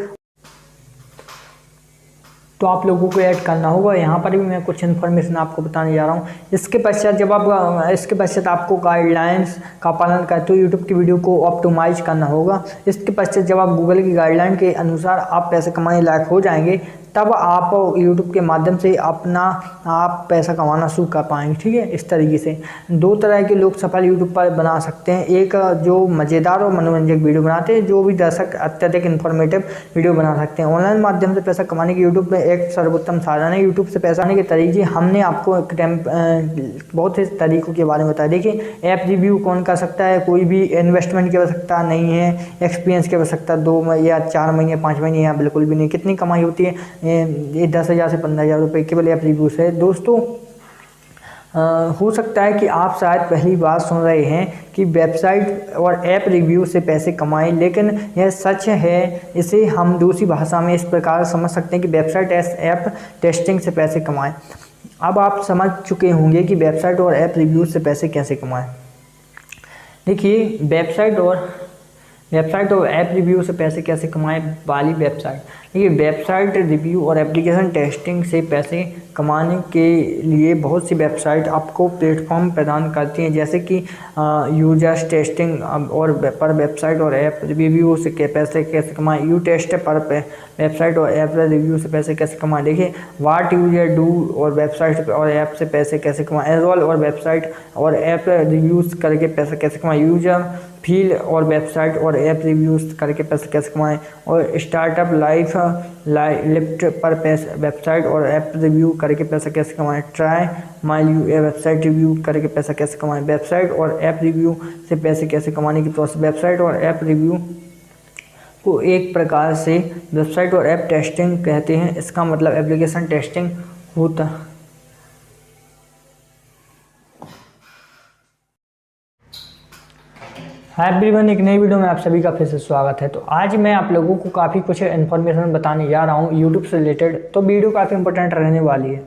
तो आप लोगों को ऐड करना होगा। यहाँ पर भी मैं कुछ इन्फॉर्मेशन आपको बताने जा रहा हूँ। इसके पश्चात आपको गाइडलाइंस का पालन करते हुए यूट्यूब की वीडियो को ऑप्टिमाइज करना होगा। इसके पश्चात जब आप गूगल की गाइडलाइन के अनुसार आप पैसे कमाने लायक हो जाएंगे, तब आप यूट्यूब के माध्यम से आप पैसा कमाना शुरू कर पाएंगे। ठीक है, इस तरीके से 2 तरह के लोग सफल यूट्यूब पर बना सकते हैं। एक जो मज़ेदार और मनोरंजक वीडियो बनाते हैं, जो भी दर्शक अत्यधिक इन्फॉर्मेटिव वीडियो बना सकते हैं। ऑनलाइन माध्यम से पैसा कमाने की यूट्यूब में एक सर्वोत्तम साधन है। यूट्यूब से पैसा आने के तरीके हमने आपको बहुत से तरीकों के बारे में बताया। देखिए, ऐप रिव्यू कौन कर सकता है, कोई भी इन्वेस्टमेंट की आवश्यकता नहीं है, एक्सपीरियंस की आवश्यकता 2 या 4 महीने 5 महीने या बिल्कुल भी नहीं। कितनी कमाई होती है, ये 10,000 से 15,000 रुपये केवल ऐप रिव्यू से। दोस्तों, हो सकता है कि आप शायद पहली बार सुन रहे हैं कि वेबसाइट और ऐप रिव्यू से पैसे कमाएं, लेकिन यह सच है। इसे हम दूसरी भाषा में इस प्रकार समझ सकते हैं कि वेबसाइट ऐप टेस्टिंग से पैसे कमाएं। अब आप समझ चुके होंगे कि वेबसाइट और ऐप रिव्यू से पैसे कैसे कमाएं। देखिए, वेबसाइट और ऐप रिव्यू से पैसे कैसे कमाएं वाली वेबसाइट। देखिए, वेबसाइट रिव्यू और एप्लीकेशन टेस्टिंग से पैसे कमाने के लिए बहुत सी वेबसाइट आपको प्लेटफॉर्म प्रदान करती हैं, जैसे कि यूजर्स टेस्टिंग और पर वेबसाइट और ऐप रिव्यू से पैसे कैसे कमाएं। यू टेस्ट पर वेबसाइट और ऐप रिव्यू से पैसे कैसे कमाएं। देखिए, वाट यूजर डू और वेबसाइट और ऐप से पैसे कैसे कमाएं। एनरोल और वेबसाइट और ऐप रिव्यूज़ करके पैसे कैसे कमाएं। यूजर फील और वेबसाइट और ऐप रिव्यूज़ करके पैसे कैसे कमाएं। और स्टार्टअप लिफ्ट पर पैसे वेबसाइट और ऐप रिव्यू करके पैसा कैसे कमाएं। ट्राई माई वेबसाइट रिव्यू करके पैसा कैसे कमाएं। वेबसाइट और ऐप रिव्यू से पैसे कैसे कमाने की प्रोसेस। वेबसाइट और ऐप रिव्यू को एक प्रकार से वेबसाइट और ऐप टेस्टिंग कहते हैं। इसका मतलब एप्लीकेशन टेस्टिंग होता है। हाय एवरीवन, एक नई वीडियो में आप सभी का फिर से स्वागत है। तो आज मैं आप लोगों को काफ़ी कुछ इन्फॉर्मेशन बताने जा रहा हूँ यूट्यूब से रिलेटेड। तो वीडियो काफ़ी इंपॉर्टेंट रहने वाली है,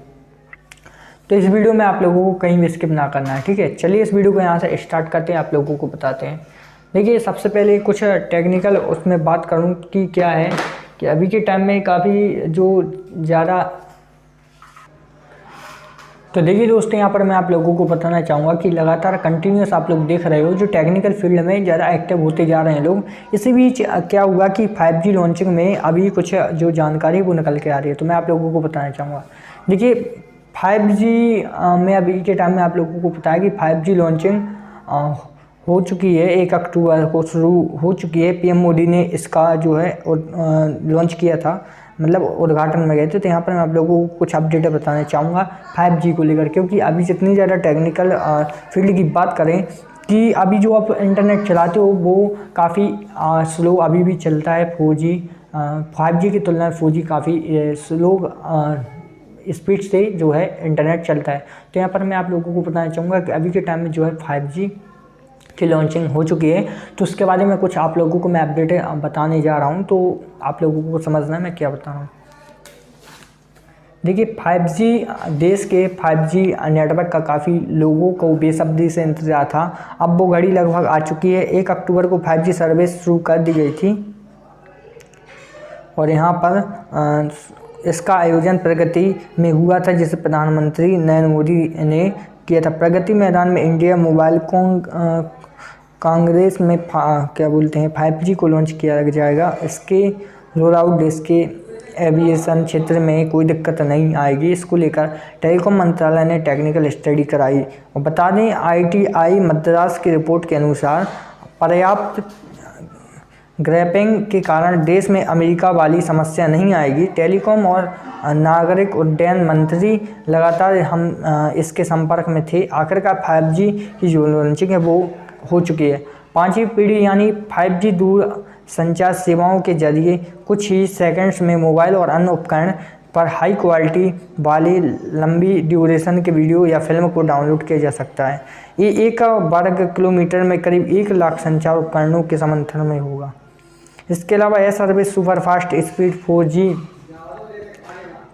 तो इस वीडियो में आप लोगों को कहीं भी स्किप ना करना है। ठीक है, चलिए इस वीडियो को यहाँ से स्टार्ट करते हैं, आप लोगों को बताते हैं। देखिए, सबसे पहले कुछ टेक्निकल उसमें बात करूँ कि क्या है कि अभी के टाइम में काफ़ी जो ज़्यादा, तो देखिए दोस्तों, यहाँ पर मैं आप लोगों को बताना चाहूँगा कि लगातार कंटिन्यूस आप लोग देख रहे हो जो टेक्निकल फील्ड में ज़्यादा एक्टिव होते जा रहे हैं लोग। इसी बीच क्या हुआ कि 5G लॉन्चिंग में अभी कुछ जो जानकारी वो निकल के आ रही है, तो मैं आप लोगों को बताना चाहूँगा। देखिए, 5G में अभी के टाइम में आप लोगों को पता है कि 5G लॉन्चिंग हो चुकी है, 1 अक्टूबर को शुरू हो चुकी है। PM मोदी ने इसका जो है लॉन्च किया था, मतलब उद्घाटन में गए थे। तो यहाँ पर मैं आप लोगों को कुछ अपडेट बताना चाहूँगा 5G को लेकर, क्योंकि अभी जितनी ज़्यादा टेक्निकल फील्ड की बात करें कि अभी जो आप इंटरनेट चलाते हो वो काफ़ी स्लो अभी भी चलता है। 4G 5G की तुलना में 4G काफ़ी स्लो स्पीड से जो है इंटरनेट चलता है। तो यहाँ पर मैं आप लोगों को बताना चाहूँगा कि अभी के टाइम में जो है 5G की लॉन्चिंग हो चुकी है। तो उसके बारे में कुछ आप लोगों को मैं अपडेट बताने जा रहा हूं, तो आप लोगों को समझना है मैं क्या बता रहा हूं। देखिए, 5G देश के 5G नेटवर्क का काफ़ी लोगों को बेसब्री से इंतजार था। अब वो घड़ी लगभग आ चुकी है। 1 अक्टूबर को 5G सर्विस शुरू कर दी गई थी और यहाँ पर इसका आयोजन प्रगति में हुआ था, जिसे प्रधानमंत्री नरेंद्र मोदी ने किया था। प्रगति मैदान में इंडिया मोबाइल कांग्रेस में 5G को लॉन्च किया जाएगा। इसके रोल आउट देश के एविएशन क्षेत्र में कोई दिक्कत नहीं आएगी। इसको लेकर टेलीकॉम मंत्रालय ने टेक्निकल स्टडी कराई। और बता दें, ITI मद्रास की रिपोर्ट के अनुसार पर्याप्त ग्रैपिंग के कारण देश में अमेरिका वाली समस्या नहीं आएगी। टेलीकॉम और नागरिक उड्डयन मंत्री लगातार हम इसके संपर्क में थे। आखिरकार 5G की जो लॉन्चिंग है वो हो चुकी है। 5वीं पीढ़ी यानी 5G दूर संचार सेवाओं के जरिए कुछ ही सेकंड्स में मोबाइल और अन्य उपकरण पर हाई क्वालिटी वाली लंबी ड्यूरेशन के वीडियो या फिल्म को डाउनलोड किया जा सकता है। ये 1 वर्ग किलोमीटर में करीब 1 लाख संचार उपकरणों के समर्थन में होगा। इसके अलावा यह सर्विस सुपरफास्ट स्पीड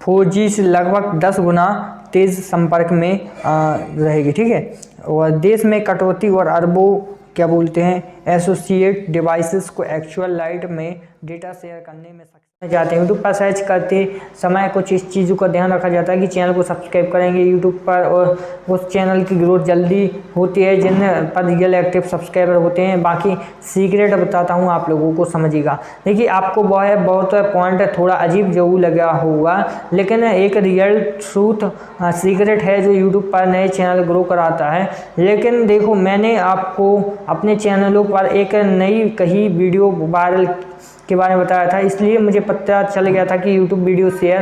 4G से लगभग 10 गुना तेज़ संपर्क में रहेगी, ठीक है। और देश में कटौती और अरबों क्या बोलते हैं एसोसिएट डिवाइसेस को एक्चुअल लाइट में डेटा शेयर करने में सक्षम जाते हैं। यूट्यूब पर सर्च करते समय कुछ इस चीज़ों का ध्यान रखा जाता है कि चैनल को सब्सक्राइब करेंगे यूट्यूब पर, और उस चैनल की ग्रोथ जल्दी होती है जिन पर रियल एक्टिव सब्सक्राइबर होते हैं। बाकी सीक्रेट बताता हूँ आप लोगों को, समझिएगा। देखिए आपको बहुत पॉइंट थोड़ा अजीब जरूर लगा होगा, लेकिन एक रियल ट्रूथ सीक्रेट है जो यूट्यूब पर नए चैनल ग्रो कराता है। लेकिन देखो, मैंने आपको अपने चैनलों पर एक नई कही वीडियो वायरल के बारे में बताया था, इसलिए मुझे पता चल गया था कि YouTube वीडियो शेयर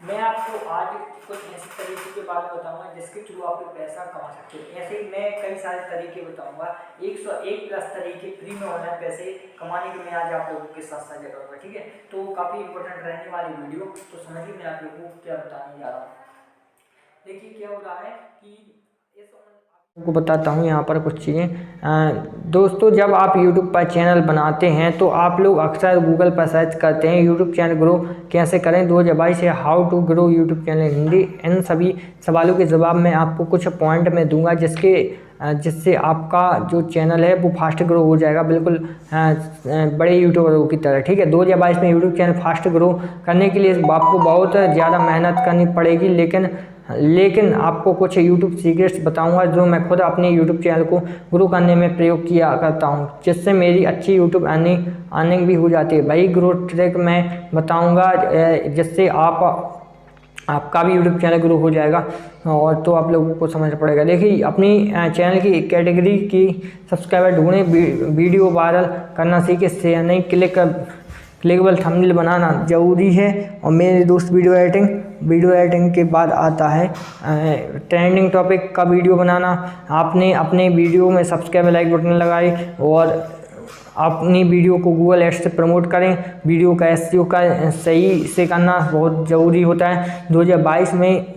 मैं आपको आज कुछ ऐसे तरीके के बारे में बताऊंगा जिसके थ्रू आप पैसा कमा सकते हो। ऐसे ही मैं कई सारे तरीके बताऊंगा, 101 प्लस तरीके फ्री में ऑनलाइन पैसे कमाने के मैं आज आप लोगों के साथ साझा करूंगा, ठीक है। तो काफ़ी इंपॉर्टेंट रहने वाली वीडियो, तो समझिए मैं आप लोगों को क्या बताने जा रहा हूँ। देखिए क्या हो रहा है कि को बताता हूँ यहाँ पर कुछ चीज़ें। दोस्तों, जब आप YouTube पर चैनल बनाते हैं तो आप लोग अक्सर गूगल पर सर्च करते हैं YouTube चैनल ग्रो कैसे करें 2022 से how to grow YouTube channel Hindi. इन सभी सवालों के जवाब मैं आपको कुछ पॉइंट में दूंगा जिससे आपका जो चैनल है वो फास्ट ग्रो हो जाएगा, बिल्कुल बड़े यूट्यूबरों की तरह, ठीक है। 2022 में यूट्यूब चैनल फास्ट ग्रो करने के लिए आपको बहुत ज़्यादा मेहनत करनी पड़ेगी, लेकिन आपको कुछ YouTube सीक्रेट्स बताऊंगा जो मैं खुद अपने YouTube चैनल को ग्रो करने में प्रयोग किया करता हूं, जिससे मेरी अच्छी YouTube अर्निंग भी हो जाती है। वही ग्रोथ ट्रिक मैं बताऊंगा जिससे आपका भी YouTube चैनल ग्रो हो जाएगा, और तो आप लोगों को समझ पड़ेगा। देखिए, अपनी चैनल की कैटेगरी की सब्सक्राइबर ढूंढें, वीडियो वायरल करना सीखे, इससे नहीं क्लिकेबल थंबनेल बनाना ज़रूरी है। और मेरे दोस्त वीडियो एडिटिंग के बाद आता है ट्रेंडिंग टॉपिक का वीडियो बनाना। आपने अपने वीडियो में सब्सक्राइब लाइक बटन लगाए और अपनी वीडियो को गूगल एड्स से प्रमोट करें। वीडियो का एसईओ का सही से करना बहुत ज़रूरी होता है। 2022 में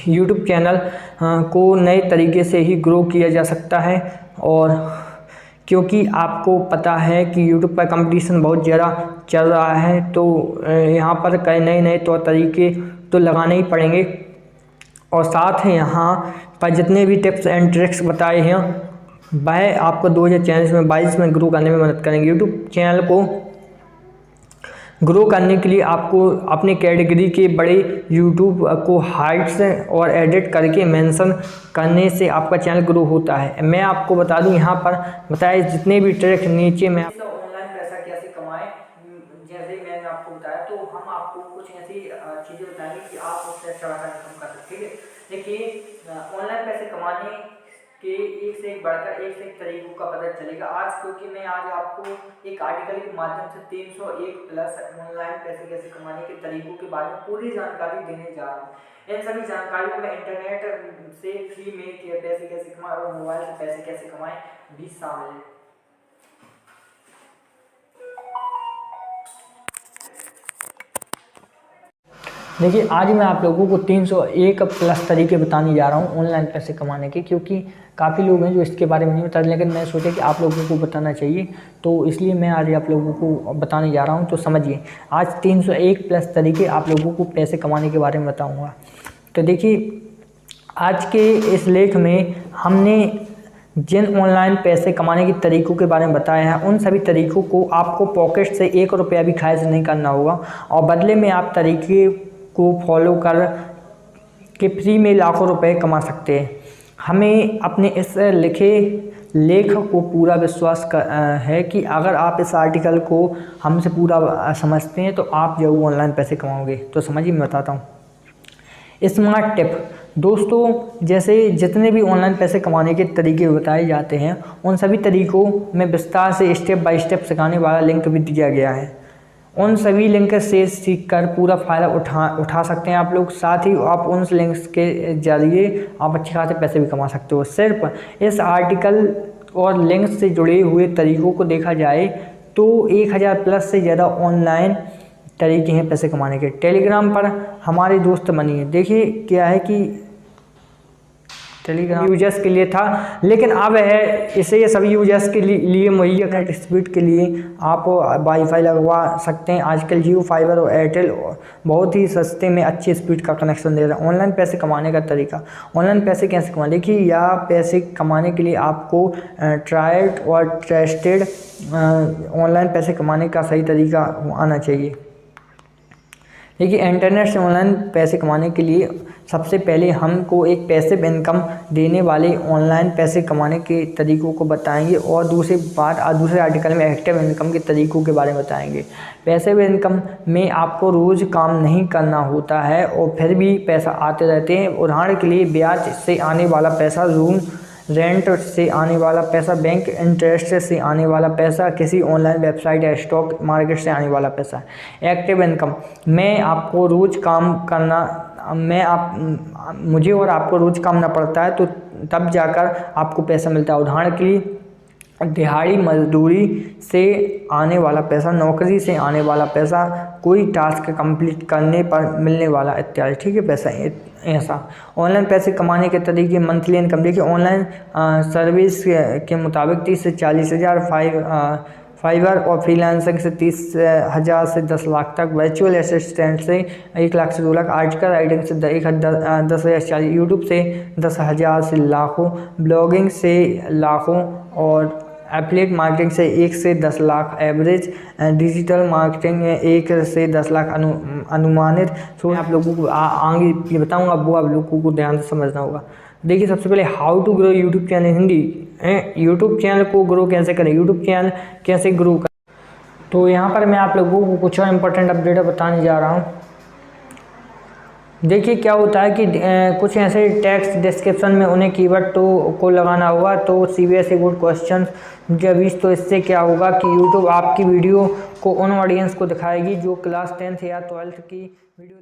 यूट्यूब चैनल को नए तरीके से ही ग्रो किया जा सकता है, और क्योंकि आपको पता है कि YouTube पर कंपटीशन बहुत ज़्यादा चल रहा है, तो यहाँ पर कई नए तौर तरीके तो लगाने ही पड़ेंगे। और साथ ही यहाँ पर जितने भी टिप्स एंड ट्रिक्स बताए हैं वह आपको 2022 में ग्रो करने में मदद करेंगे। YouTube चैनल को ग्रो करने के लिए आपको अपने कैटेगरी के बड़े यूट्यूब को हाइट्स और एडिट करके मेंशन करने से आपका चैनल ग्रो होता है। मैं आपको बता दूं, यहाँ पर बताए जितने भी ट्रिक नीचे में ऑनलाइन पैसा कैसे कमाएं, जैसे मैंने आपको बताया, तो हम आपको कुछ ऐसी चीज़ें बताएंगे कि आप उससे अच्छा इनकम कर सकते हैं। देखिए, ऑनलाइन पैसे कमाने के एक से एक तरीकों का पता चलेगा आज, क्योंकि मैं आज आपको एक आर्टिकल के माध्यम से 301 प्लस ऑनलाइन पैसे कैसे कमाने के तरीकों के बारे में पूरी जानकारी देने जा रहा हूँ। इन सभी जानकारियों में इंटरनेट से फ्री में पैसे कैसे कमाएं और मोबाइल से पैसे कैसे कमाएं भी शामिल है। देखिए, आज मैं आप लोगों को 301 प्लस तरीके बताने जा रहा हूँ ऑनलाइन पैसे कमाने के, क्योंकि काफ़ी लोग हैं जो इसके बारे में नहीं बता रहे, लेकिन मैं सोचा कि आप लोगों को बताना चाहिए, तो इसलिए मैं आज आप लोगों को बताने जा रहा हूँ। तो समझिए, आज 301 प्लस तरीके आप लोगों को पैसे कमाने के बारे में बताऊँगा। तो देखिए, आज के इस लेख में हमने जिन ऑनलाइन पैसे कमाने के तरीकों के बारे में बताया है, उन सभी तरीकों को आपको पॉकेट से 1 रुपया भी खर्च नहीं करना होगा, और बदले में आप तरीके को फॉलो कर के फ्री में लाखों रुपए कमा सकते हैं। हमें अपने इस लिखे लेख को पूरा विश्वास है कि अगर आप इस आर्टिकल को हमसे पूरा समझते हैं तो आप जरूर ऑनलाइन पैसे कमाओगे। तो समझिए, मैं बताता हूँ स्मार्ट टिप। दोस्तों, जैसे जितने भी ऑनलाइन पैसे कमाने के तरीके बताए जाते हैं, उन सभी तरीकों में विस्तार से स्टेप बाय स्टेप सिखाने वाला लिंक भी दिया गया है। उन सभी लिंक से सीखकर पूरा फ़ायदा उठा सकते हैं आप लोग। साथ ही आप उन लिंक्स के जरिए आप अच्छे खासे पैसे भी कमा सकते हो। सिर्फ इस आर्टिकल और लिंक से जुड़े हुए तरीकों को देखा जाए तो 1000 प्लस से ज़्यादा ऑनलाइन तरीके हैं पैसे कमाने के। टेलीग्राम पर हमारे दोस्त बनिए। देखिए क्या है कि टेलीग्राम यूजर्स के लिए था, लेकिन अब है इसे सभी यूजर्स के लिए मुहैया नेट स्पीड के लिए आप वाईफाई लगवा सकते हैं। आजकल जियो फाइबर और एयरटेल बहुत ही सस्ते में अच्छी स्पीड का कनेक्शन दे रहा है। ऑनलाइन पैसे कमाने का तरीका, ऑनलाइन पैसे कैसे कमाएं? देखिए, यह पैसे कमाने के लिए आपको ट्राइड और ट्रस्टेड ऑनलाइन पैसे कमाने का सही तरीका आना चाहिए। देखिए, इंटरनेट से ऑनलाइन पैसे कमाने के लिए सबसे पहले हमको एक पैसिव इनकम देने वाले ऑनलाइन पैसे कमाने के तरीकों को बताएंगे और दूसरे आर्टिकल में एक्टिव इनकम के तरीकों के बारे में बताएंगे। पैसिव इनकम में आपको रोज़ काम नहीं करना होता है और फिर भी पैसा आते रहते हैं। उदाहरण के लिए ब्याज से आने वाला पैसा, रूम रेंट से आने वाला पैसा, बैंक इंटरेस्ट से आने वाला पैसा, किसी ऑनलाइन वेबसाइट या स्टॉक मार्केट से आने वाला पैसा। एक्टिव इनकम में आपको रोज़ काम करना मुझे और आपको रोज़ काम करना पड़ता है तो तब जाकर आपको पैसा मिलता है। उदाहरण के लिए दिहाड़ी मजदूरी से आने वाला पैसा, नौकरी से आने वाला पैसा, कोई टास्क कंप्लीट करने पर मिलने वाला इत्यादि। ठीक है, पैसा ऐसा। ऑनलाइन पैसे कमाने के तरीके, मंथली इनकम। देखिए, ऑनलाइन सर्विस के मुताबिक 30 से 40 हज़ार, फाइवर और फ्रीलांसिंग से 30,000 से 10 लाख तक, वर्चुअल असिस्टेंट से 1 लाख से 2 लाख, आर्टिकल राइटिंग से 10,000 यूट्यूब से 10,000 से लाखों, ब्लॉगिंग से लाखों और एफिलिएट मार्केटिंग से 1 से 10 लाख एवरेज, डिजिटल मार्केटिंग 1 से 10 लाख अनुमानित। तो आप लोगों को आगे ये बताऊंगा, वो आप लोगों को ध्यान से समझना होगा। देखिए, सबसे पहले how to grow YouTube channel Hindi. YouTube channel को ग्रो कैसे करें, यूट्यूब चैनल कैसे ग्रो करें, तो यहाँ पर मैं आप लोगों को कुछ और इम्पोर्टेंट अपडेट बताने जा रहा हूँ। देखिए, क्या होता है कि कुछ ऐसे टेक्स्ट डिस्क्रिप्शन में उन्हें कीवर्ड को लगाना होगा। तो सीरियस गुड क्वेश्चन जब तो इससे क्या होगा कि यूट्यूब आपकी वीडियो को उन ऑडियंस को दिखाएगी जो क्लास 10th या 12th की वीडियो